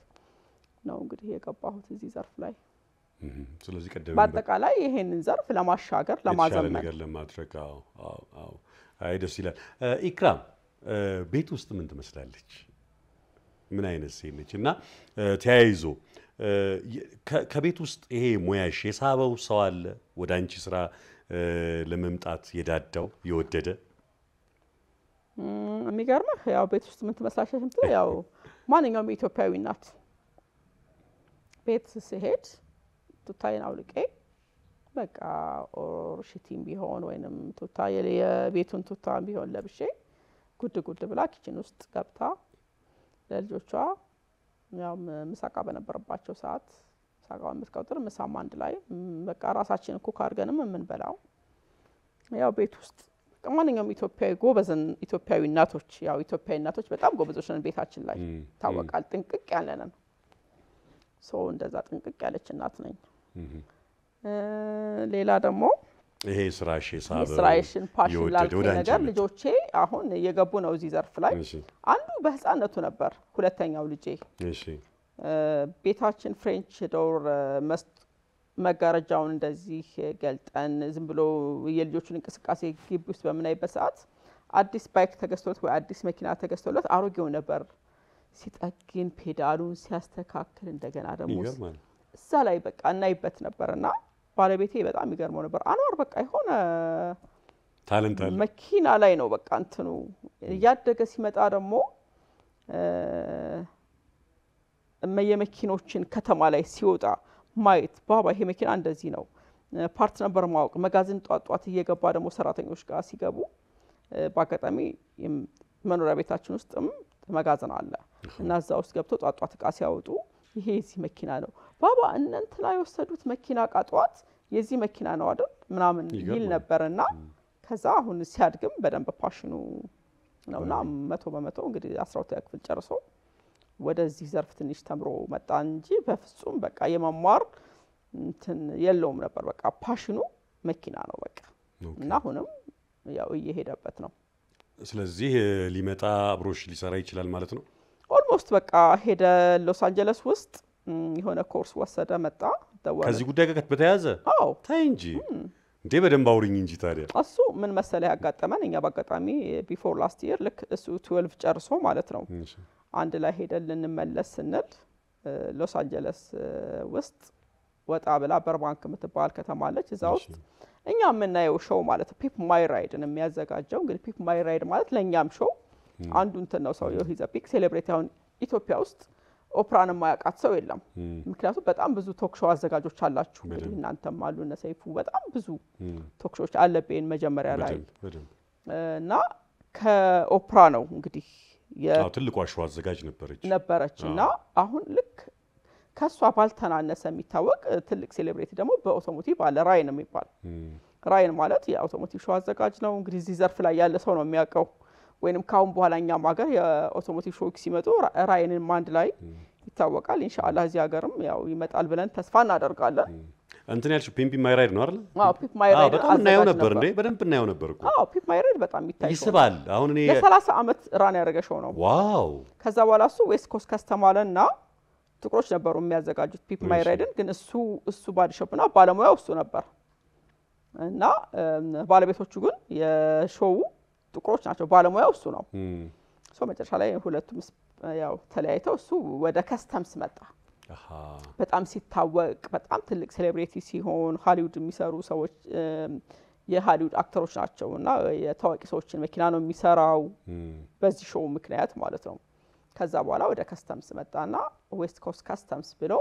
ነው እንግዲህ የገባሁት እዚህ ዘርፍ ላይ ስለዚህ ቀደም በአጠቃላይ ይሄንን ዘርፍ ለማሻገር ለማዘመን ነገር ለማድረግ አዎ አይ ደስ ይላል ኢክራም ቤት ውስጥ ምን ትመስላለች ምን አይነት ሴት ነች እና ተያይዞ ከቤት ውስጥ ይሄ ሙያሽ የሳበው ሰው አለ ወደ አንቺ ስራ ለመምጣት የዳዳው የወደደ የሚገርምህ ያው ቤት ውስጥ ምን ትመስላለች እንት ያው ማንኛውም ኢትዮጵያዊ እናት ቤት ስሄድ ቱታዬን አውልቄ በቃ ኦርሽቲም ቢሆን ወይንም ቱታ የቤቱን ቱታ ቢሆን ለብሼ ጉድ ብላ ኪችን ውስጥ ገብታ ለልጆቿ ያው ምሳቃ በነበረባቸው ሰዓት ሳቃውን ምትቀጥር ምሳም አንድ ላይ በቃ ራሳችን ኩክ አድርገንም የምንበላው ያው ቤት ውስጥ ማንኛውም ኢትዮጵያዊ ጎበዝን ኢትዮጵያዊ እናቶች ያው ኢትዮጵያዊ እናቶች በጣም ጎበዞች ነን ቤታችን ላይ ታወቃል ጥንቅቅ ያለነን እንደዛ ጥንቅቅ ያለች እናት ነኝ ሌላ ደግሞ ይሄ ስራሽን ፓሽን ላልከኝ ነገር ልጆቼ አሁን እየገቡ ነው እዚህ ዘርፍ ላይ አንዱ በህፃነቱ ነበር ሁለተኛው ልጄ ቤታችን ፍሬንች ዶር መጋረጃውን እንደዚህ ገልጠን ዝም ብሎ የልጆቹን እንቅስቃሴ ግቢ ውስጥ በመናይበት ሰዓት አዲስ ባይክ ተገዝቶት ወይ አዲስ መኪና ተገዝቶለት አሮጌው ነበር ሲጠግን ፔዳሉን ሲያስተካክል እንደገና ደግሞ እዛ ላይ በቃ እናይበት ነበርና ባለቤቴ በጣም ይገርመው ነበር አንዋር በቃ የሆነ ታለንት አለ መኪና ላይ ነው በቃ እንትኑ ያደገ ሲመጣ ደግሞ የመኪኖችን ከተማ ላይ ሲወጣ ማየት ባባ ይሄ መኪና እንደዚህ ነው ፓርት ነበር ማወቅ መጋዘን ጧጧት እየገባ ደግሞ ሰራተኞች ጋር ሲገቡ በአጋጣሚ መኖሪያ ቤታችን ውስጥም መጋዘን አለ እና እዛ ውስጥ ገብቶ ጧጧት እቃ ሲያወጡ ይሄ እዚህ መኪና ነው ባባ እንንትና የወሰዱት መኪና ቃጧት የዚህ መኪና ነው አይደል ምናምን ይል ነበርና ከዛ አሁን ሲያድግም በደንብ ፓሽኑ ነውና 100% እንግዲህ 12 ክፍል ጨርሶ ወደዚህ ዘርፍ ትንሽ ተምሮ መጣ እንጂ በፍጹም በቃ የመማር እንትን የለውም ነበር በቃ ፓሽኑ መኪና ነው በቃ እና አሁንም ያው እየሄደበት ነው ስለዚህ ሊመጣ አብሮሽ ሊሰራ ይችላል ማለት ነው ኦልሞስት በቃ ሄደ ሎስ አንጀለስ ውስጥ የሆነ ኮርስ ወሰደ መጣ ደወለ ከዚህ ጉዳይ ጋር በተያያዘ አዎ ታይ እንጂ እንዴ በደንብ አውሪኝ እንጂ ታዲያ እሱ ምን መሰለ ያጋጠመን እኛ በአጋጣሚ ቢፎር ላስት ይር ልክ እሱ 12 ጨርሶ ማለት ነው አንድ ላይ ሄደን ልንመለስ ስንል ሎስ አንጀለስ ውስጥ ወጣ ብላ በርባንክ የምትባል ከተማ አለች እዛ ውስጥ እኛ የምናየው ሾው ማለት ፒፕ ማይ ራይድን የሚያዘጋጀው እንግዲህ ፒፕ ማይ ራይድ ማለት ለኛም ሾው አንዱ እንትን ነው ሰውየው ሂዘ ፒክ ሴሌብሪቲ አሁን ኢትዮጵያ ውስጥ ኦፕራን ማያውቃት ሰው የለም ምክንያቱም በጣም ብዙ ቶክ ሾው አዘጋጆች አላችሁ እንግዲህ እናንተም አሉ እነ ሰይፉ በጣም ብዙ ቶክ ሾዎች አለብን መጀመሪያ ላይ እና ከኦፕራ ነው እንግዲህ ትልቋ ሾው አዘጋጅ ነበረችና አሁን ልክ ከሷ ባልተናነሰ የሚታወቅ ትልቅ ሴሌብሪቲ ደግሞ በአውቶሞቲቭ አለ ራይን የሚባል ራይን ማለት የአውቶሞቲቭ ሾው አዘጋጅ ነው እንግዲህ እዚህ ዘርፍ ላይ ያለ ሰው ነው የሚያውቀው ወይንም ካሁን በኋላኛም ሀገር የአውቶሞቲቭ ሾው ሲመጡ ራይንን ማንድ ላይ ይታወቃል ኢንሻአላህ እዚህ ሀገርም ያው ይመጣል ብለን ተስፋ እናደርጋለን እንትን ያልሽው ፒምፒ ማይ ራይድ ነው አይደል አዎ ፒፕ ማይ ራይድ በጣም እናየው ነበር እንዴ በደንብ እናየው ነበር እኮ አዎ ፒፕ ማይ ራይድ በጣም ይስባል አሁን እኔ ለ30 አመት ራን ያደረገ ሾው ነው ዋው ከዛ በኋላ እሱ ዌስት ኮስት ከስተማለና ጥቁሮች ነበሩ የሚያዘጋጁት ፒፕ ማይ ራይድን ግን እሱ ባዲ ሾፕና ባለሙያው እሱ ነበር እና ባለቤቶቹ ግን የሾው ጥቁሮች ናቸው ባለሙያው እሱ ነው መጨረሻ ላይ ሁለቱም ያው ተለያይተው እሱ ወደ ከስተምስ መጣ በጣም ሲታወቅ በጣም ትልቅ ሴሌብሪቲ ሲሆን ሃሊውድ የሚሰሩ ሰዎች የሃሊውድ አክተሮች ናቸውና የታዋቂ ሰዎችን መኪና ነው የሚሰራው በዚህ ሾው ምክንያት ማለት ነው ከዛ በኋላ ወደ ከስተምስ መጣና ዌስት ኮስት ከስተምስ ብሎ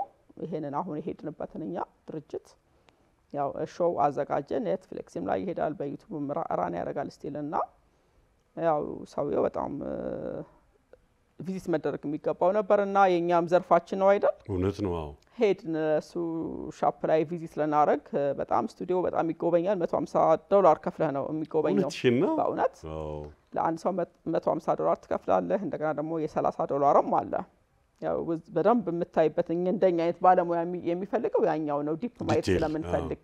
ይሄንን አሁን የሄድንበትን እኛ ድርጅት ያው ሾው አዘጋጀ ኔትፍሊክስም ላይ ይሄዳል በዩቲዩብም ራን ያደርጋል ስቲልና ያው ሰውየው በጣም ቪዚት መደረግ የሚገባው ነበርና የኛም ዘርፋችን ነው አይደል እውነት ነው አዎ ሄድን እሱ ሻፕ ላይ ቪዚት ለናረግ በጣም ስቱዲዮ በጣም ይጎበኛል $150 ከፍለህ ነው የሚጎበኘው በእውነት ለአንድ ሰው $150 ትከፍላለህ እንደገና ደግሞ የ$30ም አለ ያው በደንብ የምታይበት እንደኛ አይነት ባለሙያ የሚፈልገው ያኛው ነው ዲፕ ማየት ስለምንፈልግ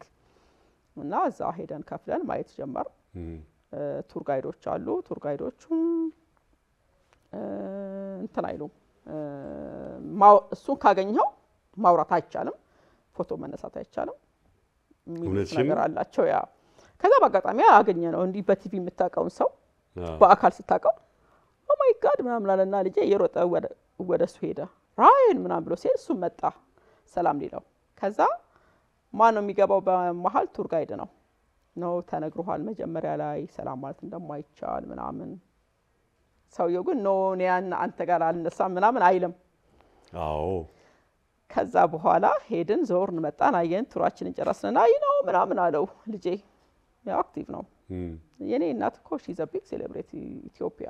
እና እዛ ሄደን ከፍለን ማየት ጀመር ቱር ጋይዶች አሉ ቱር ጋይዶቹም እንትን አይሉም እሱን ካገኘው ማውራት አይቻልም ፎቶ መነሳት አይቻልም እውነት ነገር አላቸው ያ ከዛ በአጋጣሚ አገኘ ነው እንዲህ በቲቪ የምታውቀውን ሰው በአካል ስታውቀው ኦ ማይ ጋድ ምናምን አለና ልጄ የሮጠ ወደሱ ሄደ ራይን ምናምን ብሎ ሲል እሱ መጣ ሰላም ሊለው ከዛ ማን ነው የሚገባው በመሃል ቱር ጋይድ ነው ተነግሯል መጀመሪያ ላይ ሰላም ማለት እንደማይቻል ምናምን ሰውየው ግን ኖ ኒያን አንተ ጋር አልነሳም ምናምን አይልም አዎ ከዛ በኋላ ሄድን ዞርን መጣን አየን ቱራችንን ጨረስንና አይ ነው ምናምን አለው ልጄ ያው አክቲቭ ነው የኔ እናት እኮ ሺዝ አ ቢግ ሴሌብሪቲ ኢትዮጵያ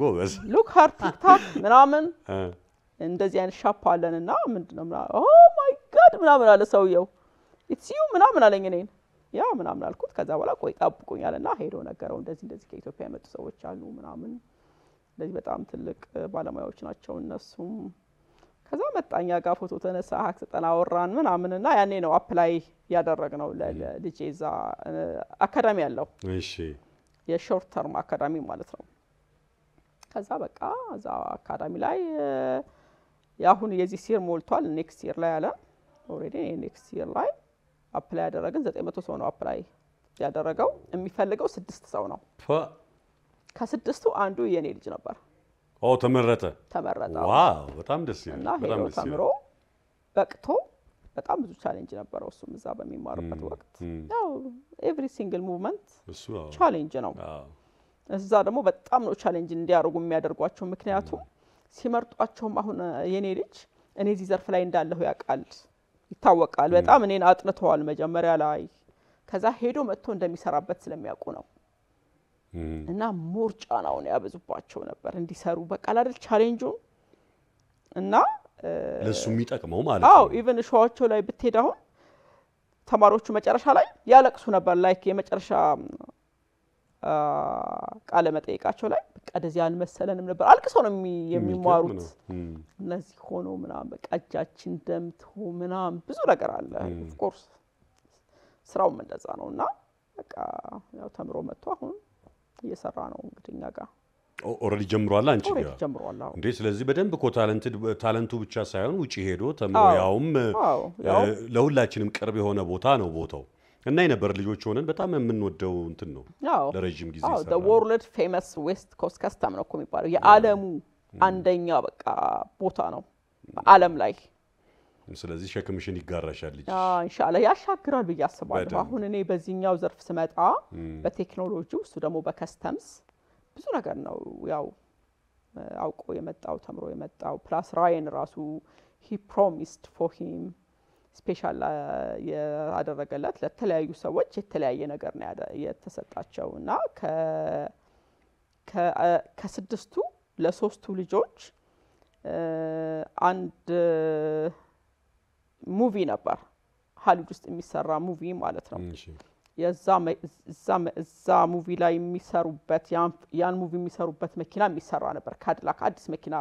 ጎበዝ ሉክ ሃር ቲክታክ ምናምን እንደዚህ አይነት ሻፕ አለንና ምንድነው ኦ ማይ ጋድ ምናምን አለ ሰውየው ኢትስ ዩ ምናምን አለኝ እኔን ያ ምናምን አልኩት ከዛ በኋላ ቆይ ጠብቁኛልና ሄዶ ነገረው እንደዚህ ከኢትዮጵያ የመጡ ሰዎች አሉ ምናምን እንደዚህ በጣም ትልቅ ባለሙያዎች ናቸው እነሱም ከዛ መጣኛ ጋር ፎቶ ተነሳ ሀክ ተጠና ወራን ምናምንና ያኔ ነው አፕላይ ያደረግነው ለልጄዛ አካዳሚ ያለው እሺ የሾርት ተርም አካዳሚ ማለት ነው ከዛ በቃ እዛ አካዳሚ ላይ ያሁን የዚህ ሲር ሞልቷል ኔክስት ይር ላይ አለ ኦሬዲ ኔክስት ይር ላይ አፕላይ ያደረግን 900 ሰው ነው አፕላይ ያደረገው የሚፈልገው 6 ሰው ነው ከ6ቱ አንዱ የኔ ልጅ ነበር ተመረጠ ዋው በጣም ደስ ይላል በጣም ደስ ይላል በቅቶ በጣም ብዙ ቻሌንጅ ነበረው እሱም እዛ በሚማርበት ወቅት ያው ኤቭሪ ሲንግል ሙቭመንት ቻሌንጅ ነው እዛ ደግሞ በጣም ነው ቻሌንጅ እንዲያርጉ የሚያደርጓቸው ምክንያቱም ሲመርጧቸውም አሁን የኔ ልጅ እኔ እዚህ ዘርፍ ላይ እንዳለሁ ያቃል ይታወቃል በጣም እኔን አጥንተዋል መጀመሪያ ላይ ከዛ ሄዶ መጥቶ እንደሚሰራበት ስለሚያውቁ ነው እና ሞርጫ ነው ያበዙባቸው ነበር እንዲሰሩ በቃ አይደል ቻሌንጁ እና ለሱ የሚጠቅመው ማለት ነው አው ኢቭን ሾዋቸው ላይ ብትሄዳው ተማሪዎቹ መጨረሻ ላይ ያለቅሱ ነበር ላይክ የመጨረሻ ቃለ መጠይቃቸው ላይ በቃ እንደዚህ አልመሰለንም ነበር አልቅሰው ነው የሚማሩት እነዚህ ሆኖ ምናም በቃ እጃችን ደምቶ ምናም ብዙ ነገር አለ ኦፍ ኮርስ ስራው እንደዛ ነውና በቃ ያው ተምሮ መጥቶ አሁን እየሰራ ነው እንግዲኛ ጋር ኦሬዲ ጀምሯል አንቺ ጋር ጀምሯል እንዴ ስለዚህ በደንብ እኮ ታለንቱ ብቻ ሳይሆን ውጪ ሄዶ ተምሮ ያውም ለሁላችንም ቅርብ የሆነ ቦታ ነው ቦታው እና የነበር ልጆች ሆነን በጣም የምንወደው እንትን ነው ለረጅም ጊዜ ሰራ the world famous west coast custom ነው የሚባለው የዓለሙ አንደኛ በቃ ቦታ ነው በዓለም ላይ ስለዚህ ሸክምሽን ይጋራሻል ልጅ ኢንሻአላህ ያሻግራል ብዬ አስባለሁ አሁን እኔ በዚህኛው ዘርፍ ስመጣ በቴክኖሎጂ እሱ ደግሞ በከስተምስ ብዙ ነገር ነው ያው አውቆ የመጣው ተምሮ የመጣው ፕላስ ራይን ራሱ he promised for him ስፔሻል ያደረገለት ለተለያዩ ሰዎች የተለያየ ነገር ነው የተሰጣቸውና ከስድስቱ ለሶስቱ ልጆች አንድ ሙቪ ነበር ሃሊውድ ውስጥ የሚሰራ ሙቪ ማለት ነው የዛ ሙቪ ላይ የሚሰሩበት ያን ሙቪ የሚሰሩበት መኪና የሚሰራ ነበር ካድላክ አዲስ መኪና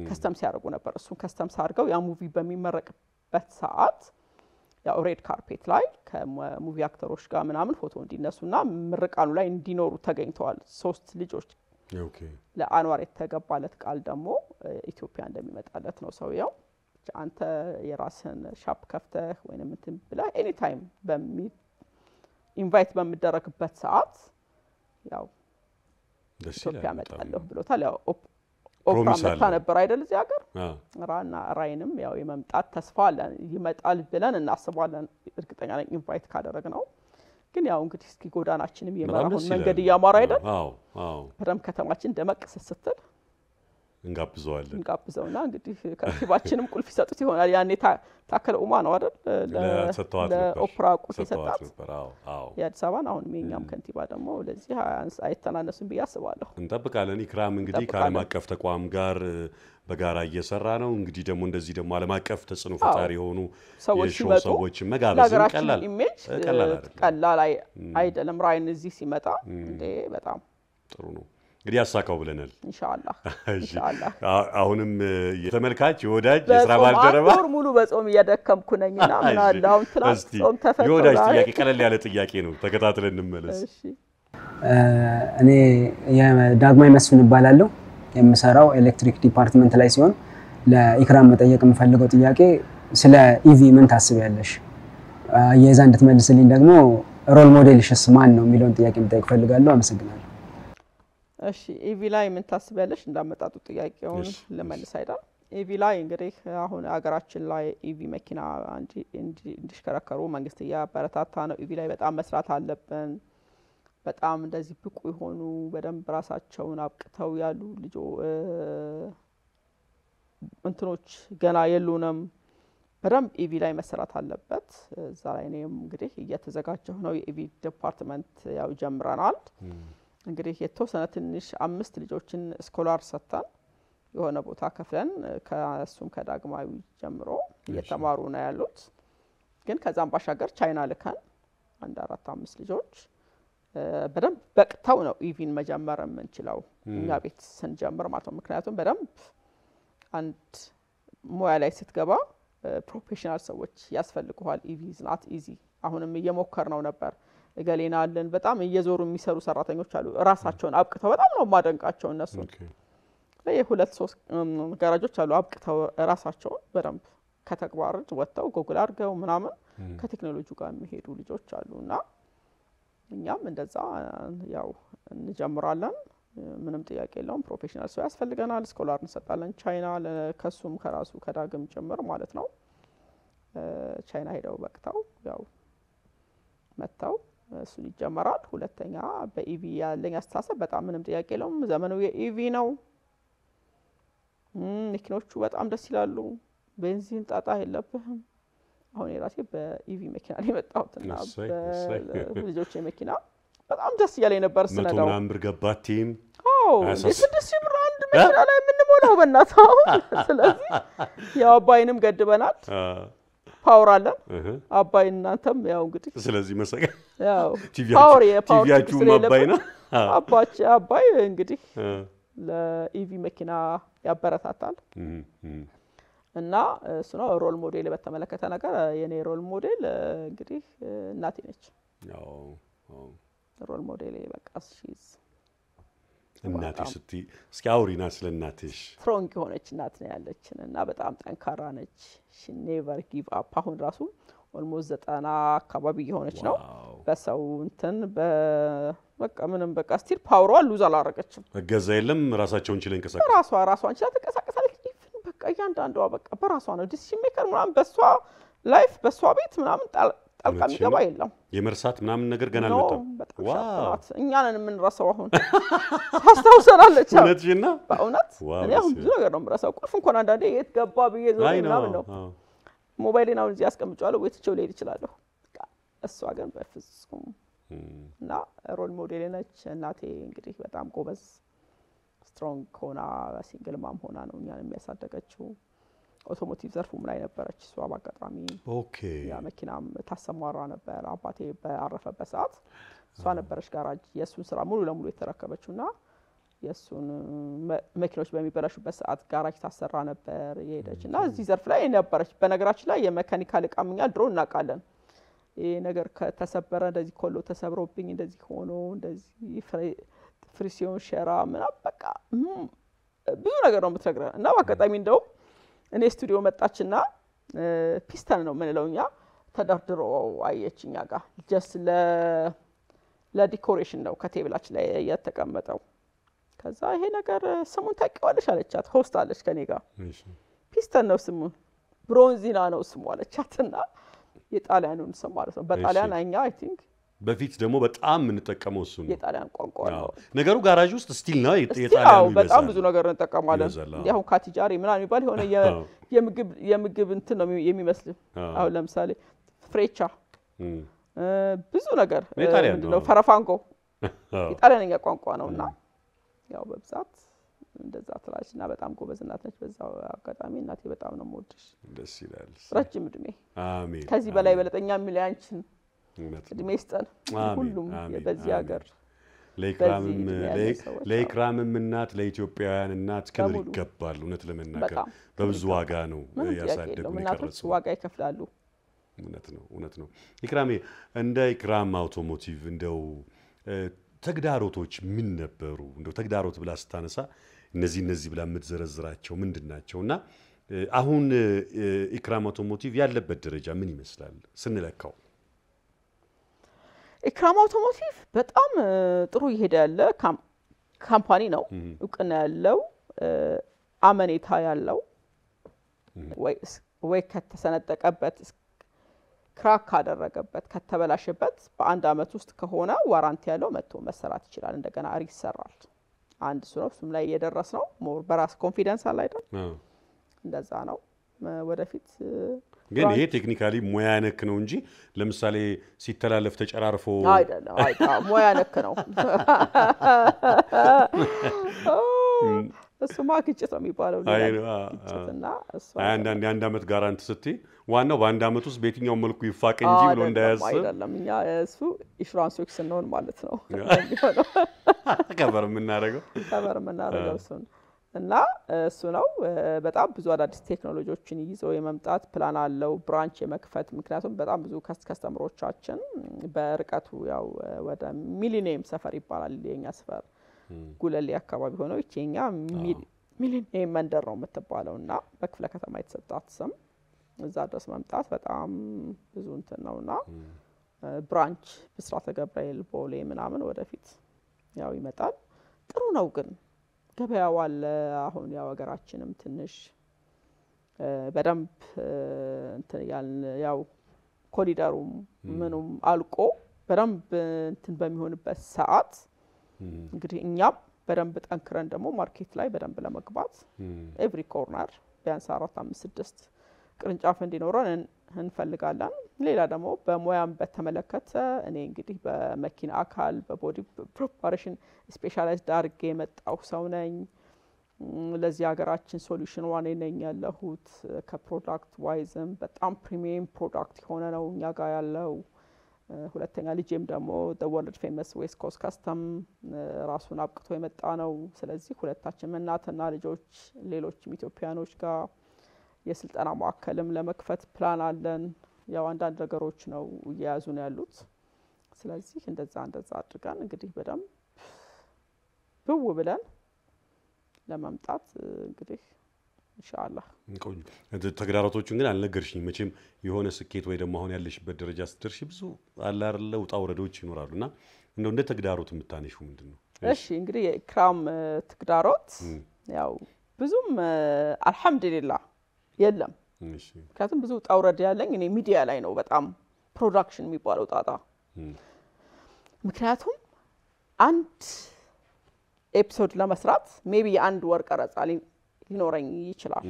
ከስተምስ ያደርጉ ነበር እሱን ከስተምስ አድርገው ያ ሙቪ በሚመረቅበት ሰዓት ያው ሬድ ካርፔት ላይ ከሙቪ አክተሮች ጋር ምናምን ፎቶ እንዲነሱና ምርቃኑ ላይ እንዲኖሩ ተገኝተዋል ሶስት ልጆች ለአንዋር የተገባለት ቃል ደግሞ ኢትዮጵያ እንደሚመጣለት ነው ሰውየው አንተ የራስን ሻፕ ከፍተህ ወይንም እንትን ብላ ኤኒ ታይም ኢንቫይት በሚደረግበት ሰዓት ያው ኢትዮጵያ መጣለሁ ብሎታል ያው ኦፕራም ነበር አይደል እዚህ ሀገር ራና ራይንም ያው የመምጣት ተስፋ አለ ይመጣል ብለን እናስባለን እርግጠኛ ነኝ ኢንቫይት ካደረግነው ግን ያው እንግዲህ እስኪ ጎዳናችንም የማራውን መንገድ ያማራ አይደል አዎ በደም ከተማችን ደመቅ ስትል እንጋብዘውና እንግዲህ ከቲባችንም ቁልፍ ይሰጡት ይሆናል ያኔ ታከለ ኡማ ነው አይደል ለኦፕራ ቁልፍ ይሰጣት የአዲስ አበባን አሁን የኛም ከንቲባ ደግሞ ለዚህ አይተናነሱም ብዬ አስባለሁ እንጠብቃለን ኢክራም እንግዲህ ከዓለም አቀፍ ተቋም ጋር በጋራ እየሰራ ነው እንግዲህ ደግሞ እንደዚህ ደግሞ ዓለም አቀፍ ተጽዕኖ ፈጣሪ የሆኑ ሰዎች መጋበዝ ቀላል አይደለም ራይን እዚህ ሲመጣ እንዴ በጣም ጥሩ ነው እንግዲህ ያሳካው ብለናል ኢንሻአላህ አሁንም የተመልካች ወዳጅ የሥራ ባልደረባ ወር ሙሉ በጾም እያደከምኩ ነኝና ምን አለ አሁን ትላንት ጾም ተፈጥሮ የወዳጅ ጥያቄ ቀለል ያለ ጥያቄ ነው ተከታትለን እንመለስ እሺ እኔ የዳግማይ መስፍን እባላለሁ የምሰራው ኤሌክትሪክ ዲፓርትመንት ላይ ሲሆን ለኢክራም መጠየቅ የምፈልገው ጥያቄ ስለ ኢቪ ምን ታስቢያለሽ የዛ እንድትመልስልኝ ደግሞ ሮል ሞዴልሽስ ማን ነው የሚለውን ጥያቄ መጠየቅ ፈልጋለሁ አመሰግናለሁ እሺ ኢቪ ላይ ምን ታስቢያለሽ እንዳመጣጡ ጥያቄውን ለመልስ አይደል ኢቪ ላይ እንግዲህ አሁን አገራችን ላይ ኢቪ መኪና እንዲሽከረከሩ መንግስት ያበረታታ ነው ኢቪ ላይ በጣም መስራት አለብን በጣም እንደዚህ ብቁ የሆኑ በደንብ ራሳቸውን አብቅተው ያሉ እንትኖች ገና የሉንም በደንብ ኢቪ ላይ መሰራት አለበት እዛ ላይ እኔም እንግዲህ እየተዘጋጀሁ ነው የኢቪ ዲፓርትመንት ያው ጀምረናል እንግዲህ የተወሰነ ትንሽ 5 ልጆችን ስኮላር ሰጥተን የሆነ ቦታ ከፍለን ከሱም ከዳግማዊ ጀምሮ እየተማሩ ነው ያሉት ግን ከዛም ባሻገር ቻይና ልከን አንድ 4-5 ልጆች በደንብ በቅተው ነው ኢቪን መጀመር የምንችለው እኛ ቤት ስንጀምር ማለት ነው ምክንያቱም በደንብ አንድ ሙያ ላይ ስትገባ ፕሮፌሽናል ሰዎች ያስፈልጉሃል ኢቪ is not easy አሁንም እየሞከርነው ነበር እገሌናለን በጣም እየዞሩ የሚሰሩ ሰራተኞች አሉ ራሳቸውን አብቅተው በጣም ነው ማደንቃቸው እነሱ ለየ2 3 ጋራጆች አሉ አብቅተው ራሳቸውን በደንብ ከተግባር ወጥተው ጎግል አድርገው ምናምን ከቴክኖሎጂ ጋር የሚሄዱ ልጆች አሉና እኛም እንደዛ ያው እንጀምራለን ምንም ጥያቄ የለውም ፕሮፌሽናል ሰው ያስፈልገናል ስኮላር እንሰጣለን ቻይና ከሱም ከራሱ ከዳግም ጀምር ማለት ነው ቻይና ሄደው በቅተው ያው መጣው እሱ ይጀምራል ሁለተኛ በኢቪ ያለኝ አስተሳሰብ በጣም ምንም ጥያቄ የለውም ዘመኑ የኢቪ ነው መኪኖቹ በጣም ደስ ይላሉ ቤንዚን ጣጣ የለብህም አሁን የራሴ በኢቪ መኪና ላይ መጣሁትና በልጆች መኪና በጣም ደስ ያለኝ ነበር ስለዳው ምናምን ብር ገባቲም የስድስት ብር አንድ መኪና ላይ ምን ሞላው በእናታው ስለዚህ ያው አባይንም ገድበናል ፓወር አለ አባይ እናንተም ያው እንግዲህ ስለዚህ መሰቀ ያው ፓወር ቲቪያችሁ አባይ ነው አባይ እንግዲህ ለኢቪ መኪና ያበረታታል እና እሱ ነው ሮል ሞዴል በተመለከተ ነገር የኔ ሮል ሞዴል እንግዲህ እናቴ ነች ያው ሮል ሞዴል በቃ ሺዝ እናትሽ እስኪ አውሪና ስለናትሽ ስትሮንግ ሆነች እናት ነው ያለችን እና በጣም ጠንካራ ነች she never give up አሁን ራሱ ኦልሞስት 90 አካባቢ ሆነች ነው በሰው እንትን በቃ ምንም በቃ ስቲል ፓወሯ ሉዝ አላረገችም እገዛ የለም ራሳቸውን ችለን ከሰቀሰ ራሷን ችላ ተቀሳቀሳለች በቃ ያንዳንዷ በቃ በራሷ ነው ዲሲሽን ሜከር ምናምን በሷ ላይፍ በሷ ቤት ምናምን ጣልቃ የሚገባ የለም የመርሳት ምናምን ነገር ገና አልመጣም ዋው እኛ ነን የምንረሳው አሁን ታስታውሰናለች እውነትሽና በእውነት እኔ አሁን ብዙ ነገር ነው የምረሳው ቁልፍ እንኳን አንዳንዴ የት ገባ ብዬ ዞር ምናምን ነው ሞባይሌን አሁን እዚህ አስቀምጫለሁ ወይ ትቼው ልሄድ እችላለሁ እሷ ግን በፍጹም እና ሮል ሞዴል ነች እናቴ እንግዲህ በጣም ጎበዝ ስትሮንግ ሆና ሲንግል ማም ሆና ነው እኛን የሚያሳደገችው አውቶሞቲቭ ዘርፉም ላይ ነበረች እሷ ባጋጣሚ ኦኬ ያ መኪናም ታሰማራ ነበር አባቴ በአረፈበት ሰዓት እሷ ነበረች ጋራጅ የሱን ስራ ሙሉ ለሙሉ የተረከበችውና የሱን መኪኖች በሚበላሹበት ሰዓት ጋራጅ ታሰራ ነበር የሄደችና እዚህ ዘርፍ ላይ ነበረች በነገራችን ላይ የሜካኒካል እቃምኛ ድሮ እናቃለን ይሄ ነገር ከተሰበረ እንደዚህ ኮሎ ተሰብሮብኝ እንደዚህ ሆኖ እንደዚህ ፍሪሲዮን ሸራ ምናምን በቃ ብዙ ነገር ነው የምትነግረን እና በአጋጣሚ እንደው እኔ ስቱዲዮ መጣችና ፒስተን ነው ምንለውኛ ተደርድሮ አየችኛ ጋር ጀስት ለዲኮሬሽን ነው ከቴብላችን ላይ የተቀመጠው ከዛ ይሄ ነገር ስሙን ታውቂዋለሽ አለቻት ሆስት አለች ከኔ ጋር ፒስተን ነው ስሙ ብሮንዚና ነው ስሙ አለቻትና የጣሊያኑን ስም ማለት ነው በጣሊያን አኛ አይ ቲንክ በፊት ደግሞ በጣም እንጠቀመው እሱ ነው የጣሊያን ቋንቋ ነው ነገሩ ጋራጅ ውስጥ ስቲል ነው የጣሊያኑ በጣም ብዙ ነገር እንጠቀማለን ያው ካቲጃሪ ምናምን ይባል ሆነ የምግብ እንትን ነው የሚመስል አሁን ለምሳሌ ፍሬቻ ብዙ ነገር ምንድነው ፈረፋንጎ የጣሊያንኛ ቋንቋ ነውና ያው በብዛት እንደዛ ትላችና በጣም ጎበዝ እናት ነች በዛው አጋጣሚ እናቴ በጣም ነው የምወድሽ ደስ ይላል ረጅም እድሜ አሜን ከዚህ በላይ በለጠኛ ሚሊያንችን እድሜ ይስጠን ሁሉም በዚህ ሀገር ለኢክራምም እናት ለኢትዮጵያውያን እናት ክብር ይገባል እውነት ለመናገር በብዙ ዋጋ ነው ያሳደጉን እናቶች ዋጋ ይከፍላሉ እውነት ነው ኢክራም እንደ ኢክራም አውቶሞቲቭ እንደው ተግዳሮቶች ምን ነበሩ እንደው ተግዳሮት ብላ ስታነሳ እነዚህ ብላ የምትዘረዝራቸው ምንድናቸውና አሁን ኢክራም አውቶሞቲቭ ያለበት ደረጃ ምን ይመስላል ስንለካው ኢክራም አውቶሞቲቭ በጣም ጥሩ ይሄድ ያለ ካምፓኒ ነው እውቅና ያለው አመኔታ ያለው ወይ ከተሰነጠቀበት ክራክ ካደረገበት ከተበላሸበት በአንድ አመት ውስጥ ከሆነ ዋራንቲ ያለው መጥቶ መሰራት ይችላል እንደገና ሪሰራል አንድ እሱም ላይ እየደረስ ነው ሞር በራስ ኮንፊደንስ አለ አይደል እንደዛ ነው ወደፊት ግን ይሄ ቴክኒካሊ ሙያ ነክ ነው እንጂ ለምሳሌ ሲተላለፍ ተጨራርፎ አይደለም ሙያ ነክ ነው እሱማ ግጭት ነው የሚባለው ግጭትና እሱ አንድ አመት ጋራንት ስትይ ዋናው በአንድ አመት ውስጥ በየትኛው መልኩ ይፋቅ እንጂ ብሎ እንዳያስብ አይደለም እኛ እሱ ኢንሹራንሶች ስንሆን ማለት ነው ከበር የምናደርገው እሱ እና እሱ ነው በጣም ብዙ አዳዲስ ቴክኖሎጂዎችን ይዞ የመምጣት ፕላን አለው ብራንች የመክፈት ምክንያቱም በጣም ብዙ ከስተመሮቻችን በርቀቱ ያው ወደ ሚሊኒየም ሰፈር ይባላል የኛ ሰፈር ጉለሌ አካባቢ ሆነው እቺኛ ሚሊኒየም መንደር ነው የምትባለውና በክፍለ ከተማ የተሰጣት ስም እዛ ድረስ መምጣት በጣም ብዙ እንትን ነውና ብራንች ብስራተ ገብርኤል ቦሌ ምናምን ወደፊት ያው ይመጣል ጥሩ ነው ግን ገበያው አለ አሁን ያው ሀገራችንም ትንሽ በደንብ እንትን ያው ኮሪደሩም ምኑም አልቆ በደንብ እንትን በሚሆንበት ሰዓት እንግዲህ እኛም በደንብ ጠንክረን ደግሞ ማርኬት ላይ በደንብ ለመግባት ኤቭሪ ኮርነር ቢያንስ 4 5 6 ቅርንጫፍ እንዲኖረን እንፈልጋለን ሌላ ደግሞ በሙያም በተመለከተ እኔ እንግዲህ በመኪና አካል በቦዲ ፕሪፓሬሽን ስፔሻላይዝድ አድርጌ የመጣው ሰው ነኝ ለዚህ ሀገራችን ሶሉሽን ዋን ነኝ ያለሁት ከፕሮዳክት ዋይዝም በጣም ፕሪሚየም ፕሮዳክት ሆነ ነው እኛ ጋር ያለው ሁለተኛ ልጄም ደግሞ the world famous West Coast Custom ራሱን አብቅቶ የመጣ ነው ስለዚህ ሁለታችን እናትና ልጆች ሌሎችም ኢትዮጵያኖች ጋር የስልጠና ማዕከልም ለመክፈት ፕላን አለን ያው አንዳንድ ነገሮች ነው እያያዙ ነው ያሉት ስለዚህ እንደዛ አድርገን እንግዲህ በደም ብው ብለን ለማምጣት እንግዲህ ኢንሻአላህ ቆይ ተግዳሮቶቹን ግን አልነገርሽኝ መቼም የሆነ ስኬት ወይ ደግሞ አሁን ያለሽበት ደረጃ ስትደርሺ ብዙ አለ አይደል ውጣ ውረዶች ይኖራሉና እንደው እንደ ተግዳሮት የምታነሺው ምንድነው እሺ እንግዲህ የኢክራም ተግዳሮት ያው ብዙም አልহামዱሊላህ የለም እሺ ምክንያቱም ብዙ ውጣ ውረድ ያለኝ እኔ ሚዲያ ላይ ነው በጣም ፕሮዳክሽን የሚባለው ጣጣ ምክንያቱም አንድ ኤፒሶድ ለመስራት ሜቢ አንድ ወር ቀረጻ ሊኖረኝ ይችላል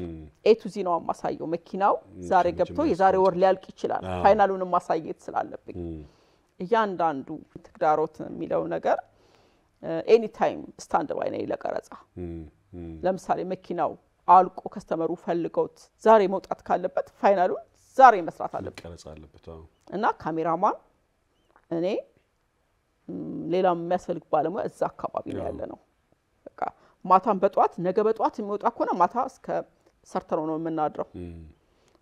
ኤ ቱ ዚ ነው ማሳየው መኪናው ዛሬ ገብቶ የዛሬ ወር ሊያልቅ ይችላል ፋይናሉን ማሳየት ስላለብኝ እያንዳንዱ ተግዳሮት የሚለው ነገር ኤኒ ታይም ስታንድ ባይ ነው ለቀረጻ ለምሳሌ መኪናው አልቆ ከስተመሩ ፈልገውት ዛሬ መውጣት ካለበት ፋይናሉን ዛሬ መስራት አለበት ቀረጻ አለበት እና ካሜራማን እኔ ሌላም የሚያስፈልግ ባለሙያ እዛ አካባቢ ነው ያለ ነው በቃ ማታም በጧት ነገ በጧት የሚወጣ ከሆነ ማታ እስከ ሰርተሮ ነው የምናድረው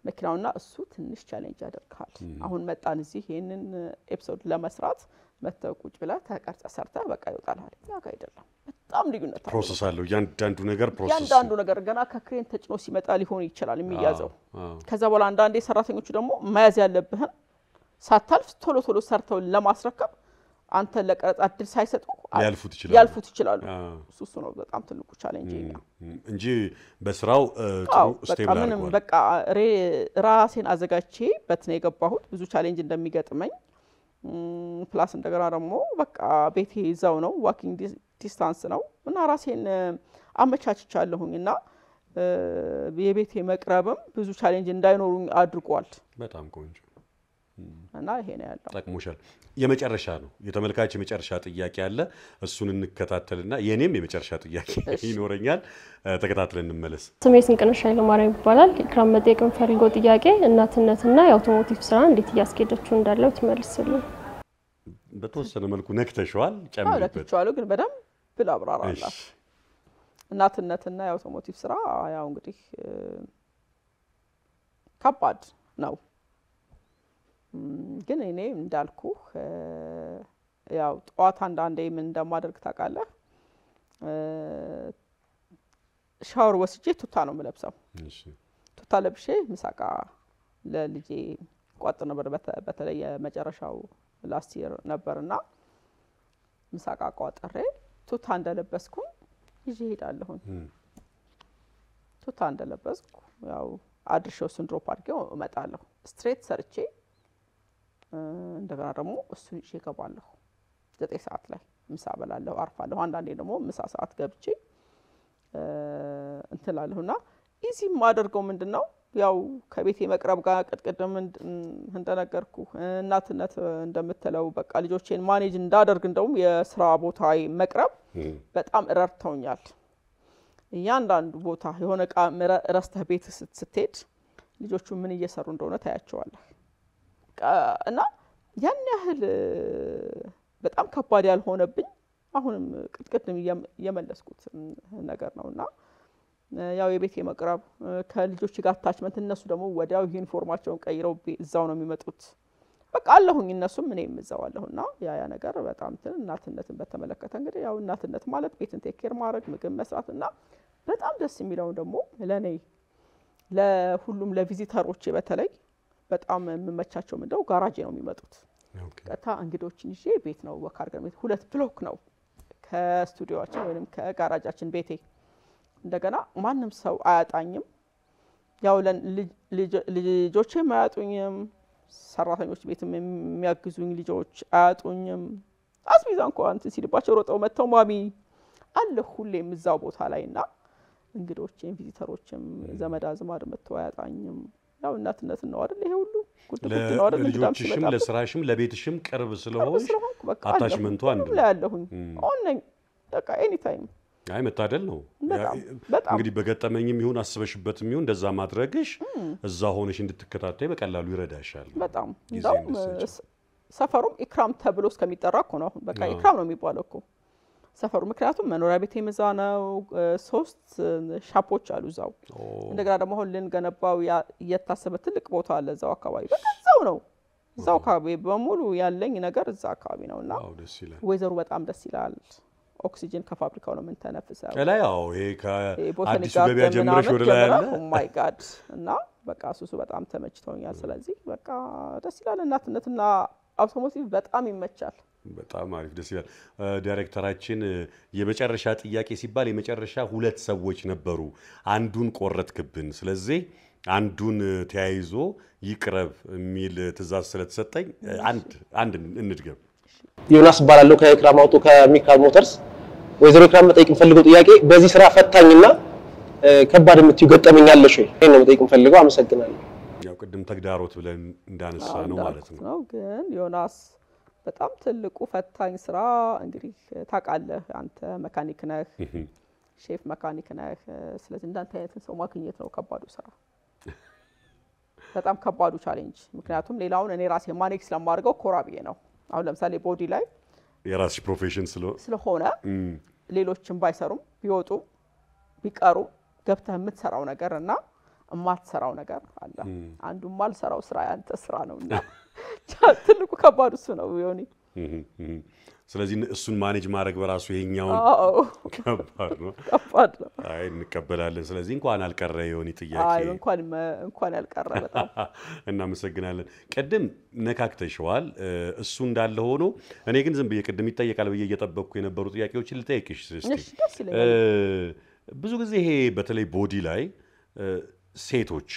መኪናውና እሱ ትንሽ ቻሌንጅ ያደርጋል አሁን መጣን እዚህ ይሄንን ኤፒሶድ ለመስራት መተው ቁጭ ብላ ተቀርጸ ሰርተ በቃ ይወጣል ያ ጋር አይደለም በጣም ልዩነት አለው ፕሮሰስ አለው ያንዳንዱ ነገር ገና ከክሬን ተጭኖ ሲመጣ ሊሆን ይችላል የሚያዘው ከዛ በኋላ አንዳንዴ ሰራተኞቹ ደግሞ መያዝ ያለብህን ሳታልፍ ቶሎ ሰርተው ለማስረከብ አንተ ለቀረጻ እድል ሳይሰጡ ያልፉት ይችላሉ እሱ ነው በጣም ትልቁ ቻሌንጅ እንጂ በስራው ጥሩ ስቴብል አድርጓል በቃ ራሴን አዘጋጅቼበት ነው የገባሁት ብዙ ቻሌንጅ እንደሚገጥመኝ ፕላስ እንደገና ደግሞ በቃ ቤቴ ይዛው ነው ዋኪንግ ዲስታንስ ነው እና ራሴን አመቻችቻለሁኝና የቤቴ መቅረብም ብዙ ቻሌንጅ እንዳይኖሩኝ አድርጓል በጣም ቆንጆ እና ይሄ ነው ያለው ጠቅሞሻል የመጨረሻ ነው የተመልካች የመጨረሻ ጥያቄ አለ እሱን እንከታተልና የኔም የመጨረሻ ጥያቄ ይኖረኛል ተከታትለን እንመለስ ስሜ ስንቅነሽ ኃይለማርያም ይባላል ኢክራም መጠየቅ የምፈልገው ጥያቄ እናትነትና የአውቶሞቲቭ ስራ እንዴት እያስኬደችው እንዳለው ትመልስልኝ በተወሰነ መልኩ ነክተሽዋል ጨምሪበት ግን በደንብ ብላብራራላት እናትነትና የአውቶሞቲቭ ስራ ያው እንግዲህ ከባድ ነው ግን እኔ እንዳልኩ ያው ጧት አንዳንዴ ምን እንደማደርግ ታውቃለህ ሻወር ወስጄ ቱታ ነው የምለብሰው እሺ ቱታ ለብሼ ምሳቃ ለልጄ ቋጥ ነበር በተለይ መጨረሻው ላስት ይር ነበርና ምሳቃ ቋጥሬ ቱታ እንደለበስኩ ይዤ ሄዳለሁ ቱታ እንደለበስኩ ያው አድርሼው ድሮፕ አድርጌው እመጣለሁ ስትሬት ሰርቼ እንደገና ደግሞ እሱን ይዤ ገባለሁ 9 ሰዓት ላይ ምሳ በላለሁ አርፋለሁ አንዳንዴ ደግሞ ምሳ ሰዓት ገብቼ እንትላለሁና ኢዚ ማደርገው ምንድነው ያው ከቤቴ መቅረብ ጋር ቅድም እንደነገርኩ እናትነት እንደምትለው በቃ ልጆቼን ማኔጅ እንዳደርግ እንደውም የስራ ቦታዬ መቅረብ በጣም ረድተውኛል። እያንዳንዱ ቦታ የሆነ ቃ ረስተህ ቤት ስትሄድ ልጆቹ ምን እየሰሩ እንደሆነ ታያቸዋለህ እና ያን ያህል በጣም ከባድ ያልሆነብኝ አሁንም ቅድም የመለስኩት ነገር ነውና ያው የቤቴ መቅረብ ከልጆች ጋር አታችመንት እነሱ ደግሞ ወዲያው ዩኒፎርማቸውን ቀይረው እዛው ነው የሚመጡት በቃ አለሁኝ እነሱም እኔም እዛው አለሁና ያ ነገር በጣም እናትነትን በተመለከተ እንግዲህ ያው እናትነት ማለት ቤትን ቴክ ኬር ማድረግ ምግብ መስራትና በጣም ደስ የሚለው ደግሞ ለኔ ለሁሉም ለቪዚተሮች በተለይ በጣም የምመቻቸው ምንድነው ጋራጅ ነው የሚመጡት ቀጥታ እንግዶችን ይዤ ቤት ነው ወካርገር ቤት 2 ብሎክ ነው ከስቱዲዮአችን ወይንም ከጋራጃችን ቤቴ እንደገና ማንም ሰው አያጣኝም ያው ልጆቼም አያጡኝም ሰራተኞች ቤትም የሚያግዙኝ ልጆች አያጡኝም አስቢዛ እንኳን ሲልባቸው ሮጠው መተው ማሚ አለ ሁሌም እዛው ቦታ ላይና እንግዶቼም ቪዚተሮችም ዘመድ አዝማድ መተው አያጣኝም ያው እናትነት ነው አይደል ይሄ ሁሉ ጉድ ነው አይደል ልጆችሽም ለስራሽም ለቤትሽም ቅርብ ስለሆንሽ አታችመንቱ አንድ ላይ ያለሁኝ ኦንላይን በቃ ኤኒ ታይም አይ መታደል ነው እንግዲህ በገጠመኝም ይሁን አስበሽበትም ይሁን እንደዛ ማድረግሽ እዛ ሆነሽ እንድትከታተይ በቀላሉ ይረዳሻል በጣም እንደውም ሰፈሩም ኢክራም ተብሎ እስከሚጠራ እኮ ነው በቃ ኢክራም ነው የሚባለው እኮ ሰፈሩ ምክንያቱም መኖሪያ ቤቴ መዛናው 3 ሻፖች አሉ ዛው እንደገና ደግሞ አሁን ልንገነባው የታሰበ ትልቅ ቦታ አለ ዛው አካባቢ በዛው ነው ዛው አካባቢ በሙሉ ያለኝ ነገር እዛ አካባቢ ነውና ወይዘሩ በጣም ደስ ይላል ኦክሲጅን ከፋብሪካው ነው ምን ተነፍሰው ላይ ያው ይሄ ከአዲሱ ገበያ ጀምረሽ ወደ ላይ ያለ ኦ ማይ ጋድ እና በቃ ሱሱ በጣም ተመችቶኛል ስለዚህ በቃ ደስ ይላል እናትነትና አውቶሞቲቭ በጣም ይመቻል በጣም አሪፍ ደስ ይላል ዳይሬክተራችን የመጨረሻ ጥያቄ ሲባል የመጨረሻ 2 ሰዎች ነበሩ አንዱን ቆረጥክብን ስለዚህ አንዱን ተያይዞ ይቅረብ የሚል ትዕዛዝ ስለተሰጠኝ አንድ እንድገም ዮናስ ባላለው ከኢክራም አውቶ ከሚካል ሞተርስ ወይዘሮ ኢክራም መጠየቅ የምፈልገው ጥያቄ በዚህ ስራ ፈታኝና ከባድ የምትዩ ገጠመኛለሽ ወይ እኔ ነው መጠየቅ የምፈልገው አመሰግናለሁ ያው ቅድም ተግዳሮት ብለን እንዳነሳ ነው ማለት ነው ግን ዮናስ በጣም ትልቁ ፈታኝ ስራ እንግዲህ ታውቃለህ አንተ መካኒክ ነህ ሼፍ መካኒክ ነህ ስለዚህ እንዳንተ አይነት ሰው ማግኘት ነው ከባዱ ስራ በጣም ከባዱ ቻሌንጅ ምክንያቱም ሌላውን እኔ ራሴ ማኔጅ ስለማድርገው ኮራቢዬ ነው አሁን ለምሳሌ ቦዲ ላይ የራስሽ ፕሮፌሽን ስለሆነ ሌሎችም ባይሰሩም ቢወጡ ቢቀሩ ገብተህ የምትሰራው ነገርና እማትሰራው ነገር አለ አንዱም ማልሰራው ስራ ያንተ ስራ ነውና ትልቁ ከባዱ እሱ ነው ዮኒ ስለዚህ እሱን ማኔጅ ማድረግ በራሱ ይሄኛው ከባድ ነው አይ እንቀበላለን ስለዚህ እንኳን አልቀረ ዮኒ ጥያቄ አይ እንኳን ያልቀረ በጣም እናመሰግናለን ቅድም ነካክተሽዋል እሱ እንዳለ ሆኖ እኔ ግን ዝም ብዬ ቅድም ይጠየቃል ብዬ እየጠበቅኩ የነበሩ ጥያቄዎችን ልጠይቅሽ እስቲ ብዙ ጊዜ ይሄ በተለይ ቦዲ ላይ ሴቶች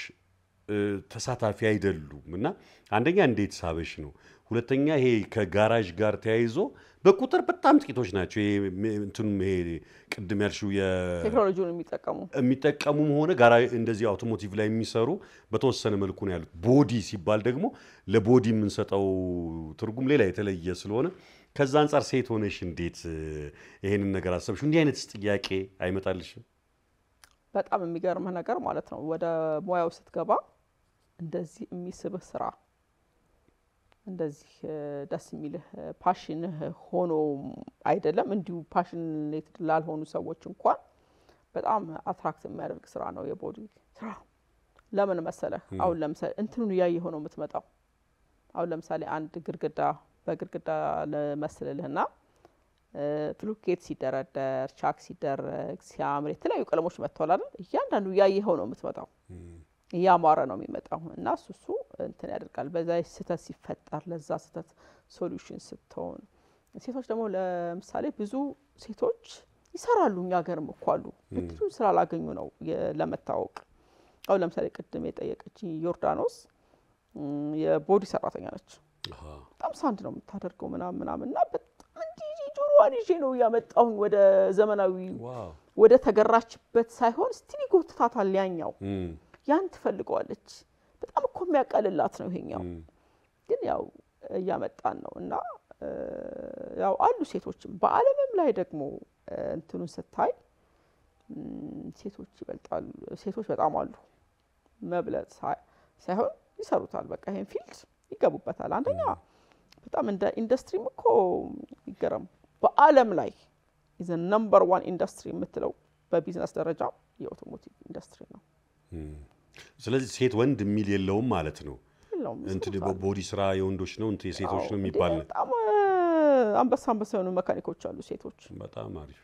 ተሳታፊ አይደሉም እና አንደኛ እንዴት ሳበሽ ነው ሁለተኛ ይሄ ከጋራጅ ጋር ተያይዞ በቁጥር በጣም ጥቂቶች ናቸው ይሄ እንትም ይሄ ቅድም ያልሽው የቴክኖሎጂውን የሚጠቀሙም ሆነ ጋራጅ እንደዚህ አውቶሞቲቭ ላይ የሚሰሩ በተወሰነ መልኩ ነው ያሉት ቦዲ ሲባል ደግሞ ለቦዲ የምንሰጠው ትርጉም ሌላ የተለየ ስለሆነ ከዛ አንፃር ሴት ሆነሽ እንዴት ይሄንን ነገር አሰብሽ እንዲህ አይነት ጥያቄ አይመጣልሽም በጣም የሚገርም ነገር ማለት ነው ወደ ሙያው ስትገባ እንደዚህ የሚስብህ ስራ እንደዚህ ደስ የሚልህ ፓሽን ሆኖ አይደለም እንዲሁ ፓሽኔት ላልሆኑ ሰዎች እንኳን በጣም አትራክት የሚያደርግ ስራ ነው የቦዲ ስራ ለምን መሰለህ አሁን ለምሳሌ እንትኑን ያየው ነው የምትመጣው አሁን ለምሳሌ አንድ ግርግዳ በግርግዳ ለመስልልህና ፍሉኬት ሲደረደር ቻክ ሲደረግ ሲያምር የተለያዩ ቀለሞች መጥተዋል አይደል እያንዳንዱ ያየው ነው የምትመጣው ያማረ ነው የሚመጣው እና እሱ እንትን ያደርጋል በዛ ስተት ሲፈጠር ለዛ ስተት ሶሉሽን ስትሆን ሴቶች ደግሞ ለምሳሌ ብዙ ሴቶች ይሰራሉ እኛ ሀገርም እኮ አሉ ብዙ ስራ ላገኙ ነው ለመታወቅ አሁን ለምሳሌ ቅድም የጠየቀችኝ ዮርዳኖስ የቦዲ ሰራተኛ ነች በጣም ሳንድ ነው የምታደርገው ምናምንና በጣም እንዲህ ጆሮዋን ይዤ ነው ያመጣሁኝ ወደ ዘመናዊ ወደ ተገራችበት ሳይሆን ስቲል ይጎትታታል ያኛው ያን ትፈልገዋለች በጣም እኮ የሚያቀልላት ነው ይሄኛው ግን ያው እያመጣን ነው እና ያው አሉ ሴቶችም በአለምም ላይ ደግሞ እንትኑን ስታይ ሴቶች ይበልጣሉ ሴቶች በጣም አሉ መብለጥ ሳይሆን ይሰሩታል በቃ ይሄን ፊልድ ይገቡበታል አንደኛ በጣም እንደ ኢንዱስትሪም እኮ ይገርም በአለም ላይ is a number 1 ኢንዱስትሪ የምትለው በቢዝነስ ደረጃ የአውቶሞቲቭ ኢንዱስትሪ ነው ስለዚህ ሴት ወንድ የሚል የለውም ማለት ነው እንት ቦዲ ስራ የወንዶች ነው እንት የሴቶች ነው የሚባል በጣም አንበሳ የሆኑ መካኒኮች አሉ ሴቶች በጣም አሪፍ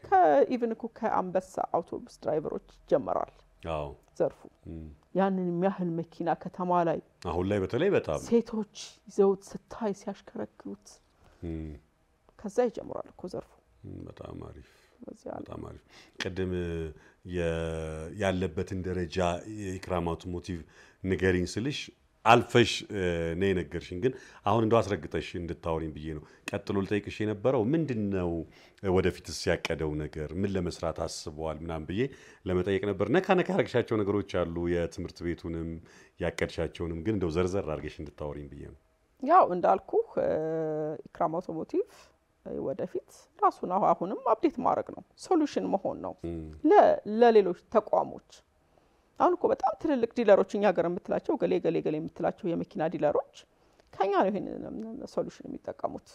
ከኢቭን እኮ ከአንበሳ አውቶቡስ ድራይቨሮች ጀመራል አዎ ዘርፉ ያንን የሚያህል መኪና ከተማ ላይ አሁን ላይ በተለይ በጣም ሴቶች ይዘውት ስታይ ሲያሽከረክሩት ከዛ ይጀምራል እኮ ዘርፉ በጣም አሪፍ ቀደም ያለበትን ደረጃ የኢክራም አውቶሞቲቭ ንገሪኝ ስልሽ አልፈሽ ነይ ነገርሽን ግን አሁን እንደው አስረግጠሽ እንድታወሪኝ ብዬ ነው ቀጥሎ ልጠይቅሽ የነበረው ምንድነው ወደፊትስ ያቀደው ነገር ምን ለመስራት አስበዋል ምናምን ብዬ ለመጠየቅ ነበር ነካ ያረግሻቸው ነገሮች አሉ የትምህርት ቤቱንም ያቀድሻቸውንም ግን እንደው ዘርዘር አድርገሽ እንድታወሪኝ ብዬ ነው ያው እንዳልኩ ኢክራም አውቶሞቲቭ ወደፊት ራሱን አሁንም አፕዴት ማድረግ ነው ሶሉሽን መሆን ነው ለሌሎች ተቋሞች አሁን እኮ በጣም ትልልቅ ዲለሮች እኛ ሀገር የምትላቸው ገሌ የምትላቸው የመኪና ዲለሮች ከኛ ነው ይሄን ሶሉሽን የሚጠቀሙት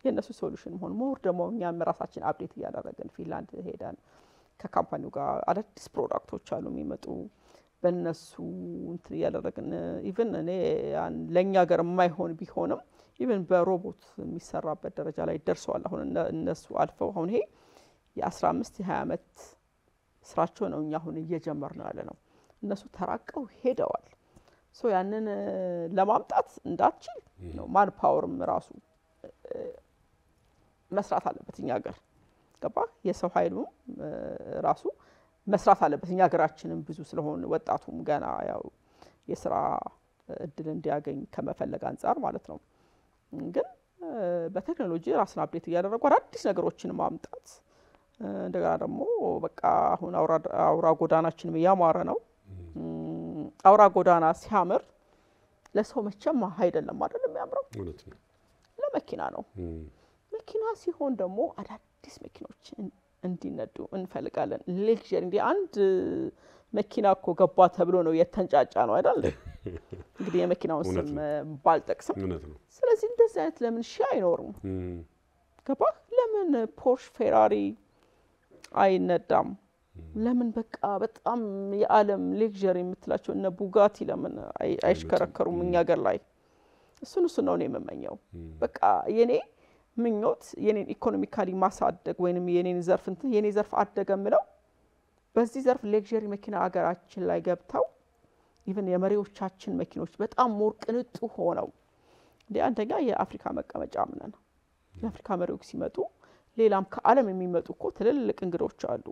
የነሱ ሶሉሽን መሆን ሞር ደግሞ እኛም ራሳችን አፕዴት ያደረገን ፊንላንድ ሄደን ከካምፓኒው ጋር አዳዲስ ፕሮዳክቶች አሉ የሚመጡ በእነሱ እንትን ያደረግን ኢቭን እኔ ለኛ ሀገር የማይሆን ቢሆንም ኢቭን በሮቦት የሚሰራበት ደረጃ ላይ ደርሰዋል አሁን እነሱ አልፈው አሁን ይሄ የ15 የ20 አመት ስራቸው ነው እኛ አሁን እየጀመርነው ያለ ነው እነሱ ተራቀው ሄደዋል ሶ ያንን ለማምጣት እንዳትችል ነው ማን ፓወርም ራሱ መስራት አለበት እኛ ሀገር ገባ የሰው ኃይሉ ራሱ መስራት አለበት እኛ ሀገራችንም ብዙ ስለሆነ ወጣቱም ገና ያው የሥራ እድል እንዲያገኝ ከመፈለግ አንፃር ማለት ነው ግን በቴክኖሎጂ ራስን አፕዴት ያደረጉ አዲስ ነገሮችን ማምጣት እንደገና ደግሞ በቃ አሁን አውራ ጎዳናችንም ያማረ ነው አውራ ጎዳና ሲያምር ለሰው መቼም አይደለም አይደለም ያምረው ለመኪና ነው መኪና ሲሆን ደግሞ አዳዲስ መኪኖች እንዲነዱ እንፈልጋለን ሌክቸር እንዲ አንድ መኪና እኮ ገባ ተብሎ ነው የተንጫጫ ነው አይደል እንግዲህ የመኪናውን ስም ባልጠቅስም ስለዚህ እንደዚህ አይነት ለምን አይኖርም ገባ ለምን ፖርሽ ፌራሪ አይነዳም ለምን በቃ በጣም የዓለም ሌክቸር የምትላቸው እነ ቡጋቲ ለምን አይሽከረከሩም እኛ ሀገር ላይ እሱን ነው የምመኘው በቃ የኔ ምኞት የኔን ኢኮኖሚካሊ ማሳደግ ወይንም የኔን ዘርፍ የኔ ዘርፍ አደገምለው በዚህ ዘርፍ ሌክቸሪ መኪና ሀገራችን ላይ ገብተው ኢቭን የመሪዎቻችን መኪኖች በጣም ሞር ቅንጡ ሆነው አንደኛ የአፍሪካ መቀመጫ ምነን የአፍሪካ መሪዎች ሲመጡ ሌላም ከዓለም የሚመጡ እኮ ትልልቅ እንግዶች አሉ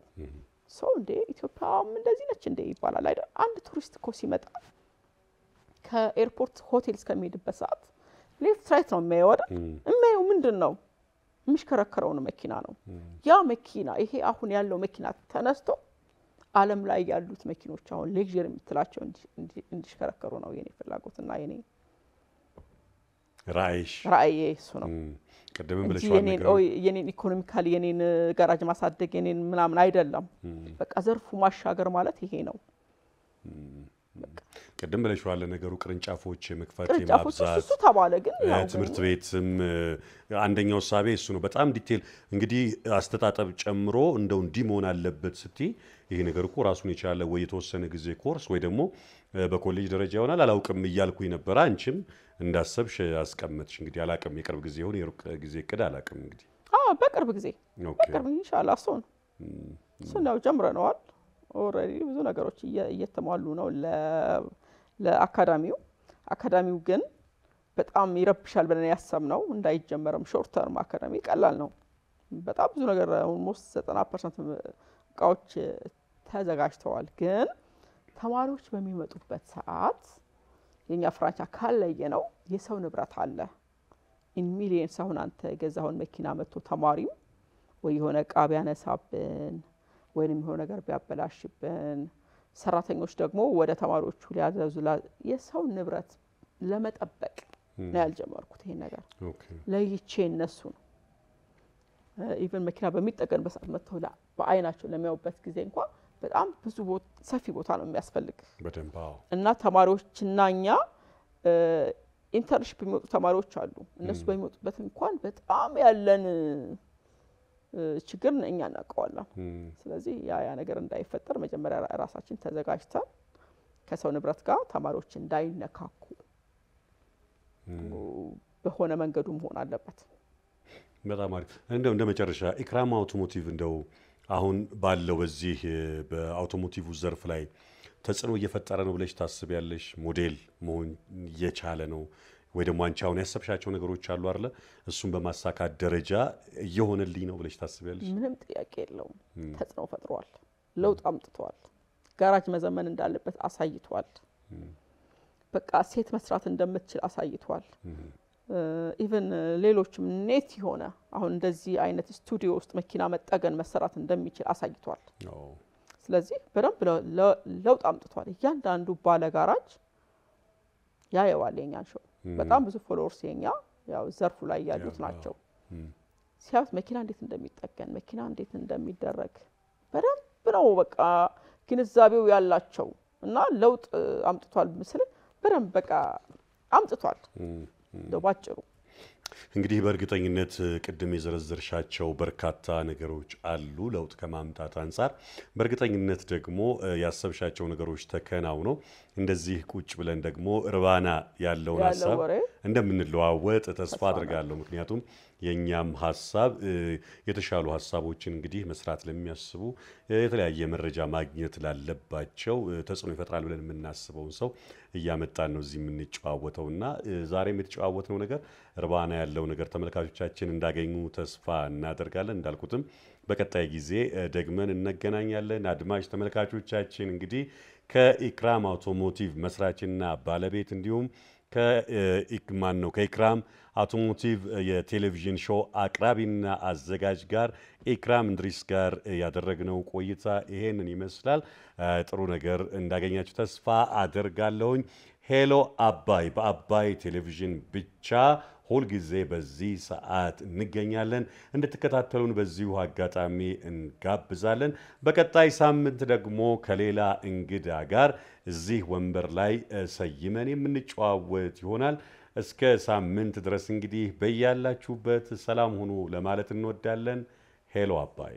ሰው እንደ ኢትዮጵያም እንደዚህ ነች እንደ ይባላል አይደል አንድ ቱሪስት እኮ ሲመጣ ከኤርፖርት ሆቴል እስከሚሄድበት ሰዓት ሌፍት ራይት ነው የሚያየው ምንድነው የሚሽከረከረው መኪና ነው ያ መኪና ይሄ አሁን ያለው መኪና ተነስቶ ዓለም ላይ ያሉት መኪኖች አሁን ሌክቸር የምትላቸው እንዲሽከረከሩ ነው የኔ ፍላጎትና የኔ ራእይ እሱ ነው ቀደም ብለሽዋል ነገር የኔን ኢኮኖሚካሊ የኔን ጋራጅ ማሳደግ የኔን ምናምን አይደለም በቃ ዘርፉ ማሻገር ማለት ይሄ ነው ቀደም ብለሽዋል ነገሩ ቅርንጫፎች መክፈት የማብዛት እሱ ተባለ ግን ትምህርት ቤትም አንደኛው ሳቤ እሱ ነው በጣም ዲቴል እንግዲህ አስተጣጣብ ጨምሮ እንደው እንዲሞን አለበት ስቲ ይሄ ነገር እኮ ራሱን የቻለ ወይ የተወሰነ ጊዜ ኮርስ ወይ ደግሞ በኮሌጅ ደረጃ ይሆናል አላውቅም ይያልኩኝ ነበር አንቺም እንዳሰብሽ አስቀመጥሽ እንግዲህ አላውቅም የቅርብ ጊዜ ሆነ የሩቅ ጊዜ እቅድ አላውቅም እንግዲህ በቅርብ ጊዜ በቅርብ ኢንሻአላህ እሱ ነው ጀምረናል ኦሬዲ ብዙ ነገሮች እየተሟሉ ነው ለአካዳሚው ግን በጣም ይረብሻል ብለን ያሰብነው እንዳይጀመርም ሾርት ተርም አካዳሚ ቀላል ነው በጣም ብዙ ነገር ኦልሞስት 90% እቃዎች ተዘጋጅተዋል ግን ተማሪዎች በሚመጡበት ሰዓት የኛ ፍራንቻ ካለየ ነው የሰው ንብረት አለ ኢን ሚሊየንስ አሁን አንተ ገዛውን መኪና መጥቶ ተማሪው ወይ የሆነ ዕቃ ቢያነሳብን ወይንም የሆነ ነገር ቢያበላሽብን ሰራተኞች ደግሞ ወደ ተማሪዎቹ ሊያዘዙ የሰው ንብረት ለመጠበቅ ነው ያልጀመርኩት ይሄን ነገር ለይቼ እነሱ ነው ኢቭን መኪና በሚጠገን በሰዓት መጥተው በአይናቸው ለሚያዩበት ጊዜ እንኳን በጣም ብዙ ሰፊ ቦታ ነው የሚያስፈልግ በደንባው እና ተማሪዎችና እኛ ኢንተርንሺፕ የሚወጡ ተማሪዎች አሉ እነሱ በሚወጡበት እንኳን በጣም ያለን ችግር እኛ እናቀዋለን ስለዚህ ያ ነገር እንዳይፈጠር መጀመሪያ ራሳችን ተዘጋጅተን ከሰው ንብረት ጋር ተማሪዎች እንዳይነካኩ በሆነ መንገዱ መሆን አለበት በጣም አሪፍ እንደ መጨረሻ ኢክራም አውቶሞቲቭ እንደው አሁን ባለው በዚህ በአውቶሞቲቭ ዘርፍ ላይ ተጽዕኖ እየፈጠረ ነው ብለሽ ታስቢያለሽ ሞዴል መሆን እየቻለ ነው ወይ ደግሞ አንቺ አሁን ያሰብሻቸው ነገሮች አሉ አይደለ እሱን በማሳካት ደረጃ እየሆነልኝ ነው ብለሽ ታስቢያለሽ ምንም ጥያቄ የለውም ተጽዕኖ ፈጥሯል ለውጥ አምጥቷል ጋራጅ መዘመን እንዳለበት አሳይቷል በቃ ሴት መስራት እንደምትችል አሳይቷል ኢቭን ሌሎችም ኔት የሆነ አሁን እንደዚህ አይነት ስቱዲዮ ውስጥ መኪና መጠገን መሰራት እንደሚችል አሳይቷል ስለዚህ በደንብ ለውጥ አምጥቷል እያንዳንዱ ባለ ጋራጅ ያየዋል የኛን ሾው በጣም ብዙ ፎሎወርስ የኛ ያው ዘርፉ ላይ ያሉት ናቸው ሲያዩት መኪና እንዴት እንደሚጠገን መኪና እንዴት እንደሚደረግ በደንብ ነው በቃ ግንዛቤው ያላቸው እና ለውጥ አምጥቷል ምስል በደንብ በቃ አምጥቷል ባጭሩ እንግዲህ በእርግጠኝነት ቅድም የዘረዘርሻቸው በርካታ ነገሮች አሉ ለውጥ ከማምጣት አንፃር በእርግጠኝነት ደግሞ ያሰብሻቸው ነገሮች ተከናውነው እንደዚህ ቁጭ ብለን ደግሞ እርባና ያለውን ሐሳብ እንደምንለዋወጥ ተስፋ አድርጋለሁ ምክንያቱም የኛም ሐሳብ የተሻሉ ሐሳቦችን እንግዲህ መስራት ለሚያስቡ የተለያየ መረጃ ማግኘት ላለባቸው ተጽዕኖ ይፈጥራል ብለን የምናስበውን ሰው እያመጣን ነው እዚህ የምንጨዋወተውና ዛሬም የተጨዋወትነው ነገር እርባና ያለው ነገር ተመልካቾቻችን እንዳገኙ ተስፋ እናደርጋለን እንዳልኩትም በቀጣይ ጊዜ ደግመን እንገናኛለን አድማጭ ተመልካቾቻችን እንግዲህ ከኢክራም አውቶሞቲቭ መስራችና ባለቤት እንዲሁም ከኢክራም አውቶሞቲቭ የቴሌቪዥን ሾው አቅራቢና አዘጋጅ ጋር ኢክራም እንድሪስ ጋር ያደረግነው ቆይታ ይሄንን ይመስላል ጥሩ ነገር እንዳገኛችሁ ተስፋ አደርጋለሁኝ ሄሎ አባይ በአባይ ቴሌቪዥን ብቻ ሁል ጊዜ በዚህ ሰዓት እንገኛለን እንድትከታተሉን በዚሁ አጋጣሚ እንጋብዛለን በቀጣይ ሳምንት ደግሞ ከሌላ እንግዳ ጋር እዚህ ወንበር ላይ ሰይመን የምንጨዋወት ይሆናል እስከ ሳምንት ድረስ እንግዲህ በያላችሁበት ሰላም ሁኑ ለማለት እንወዳለን ሄሎ አባይ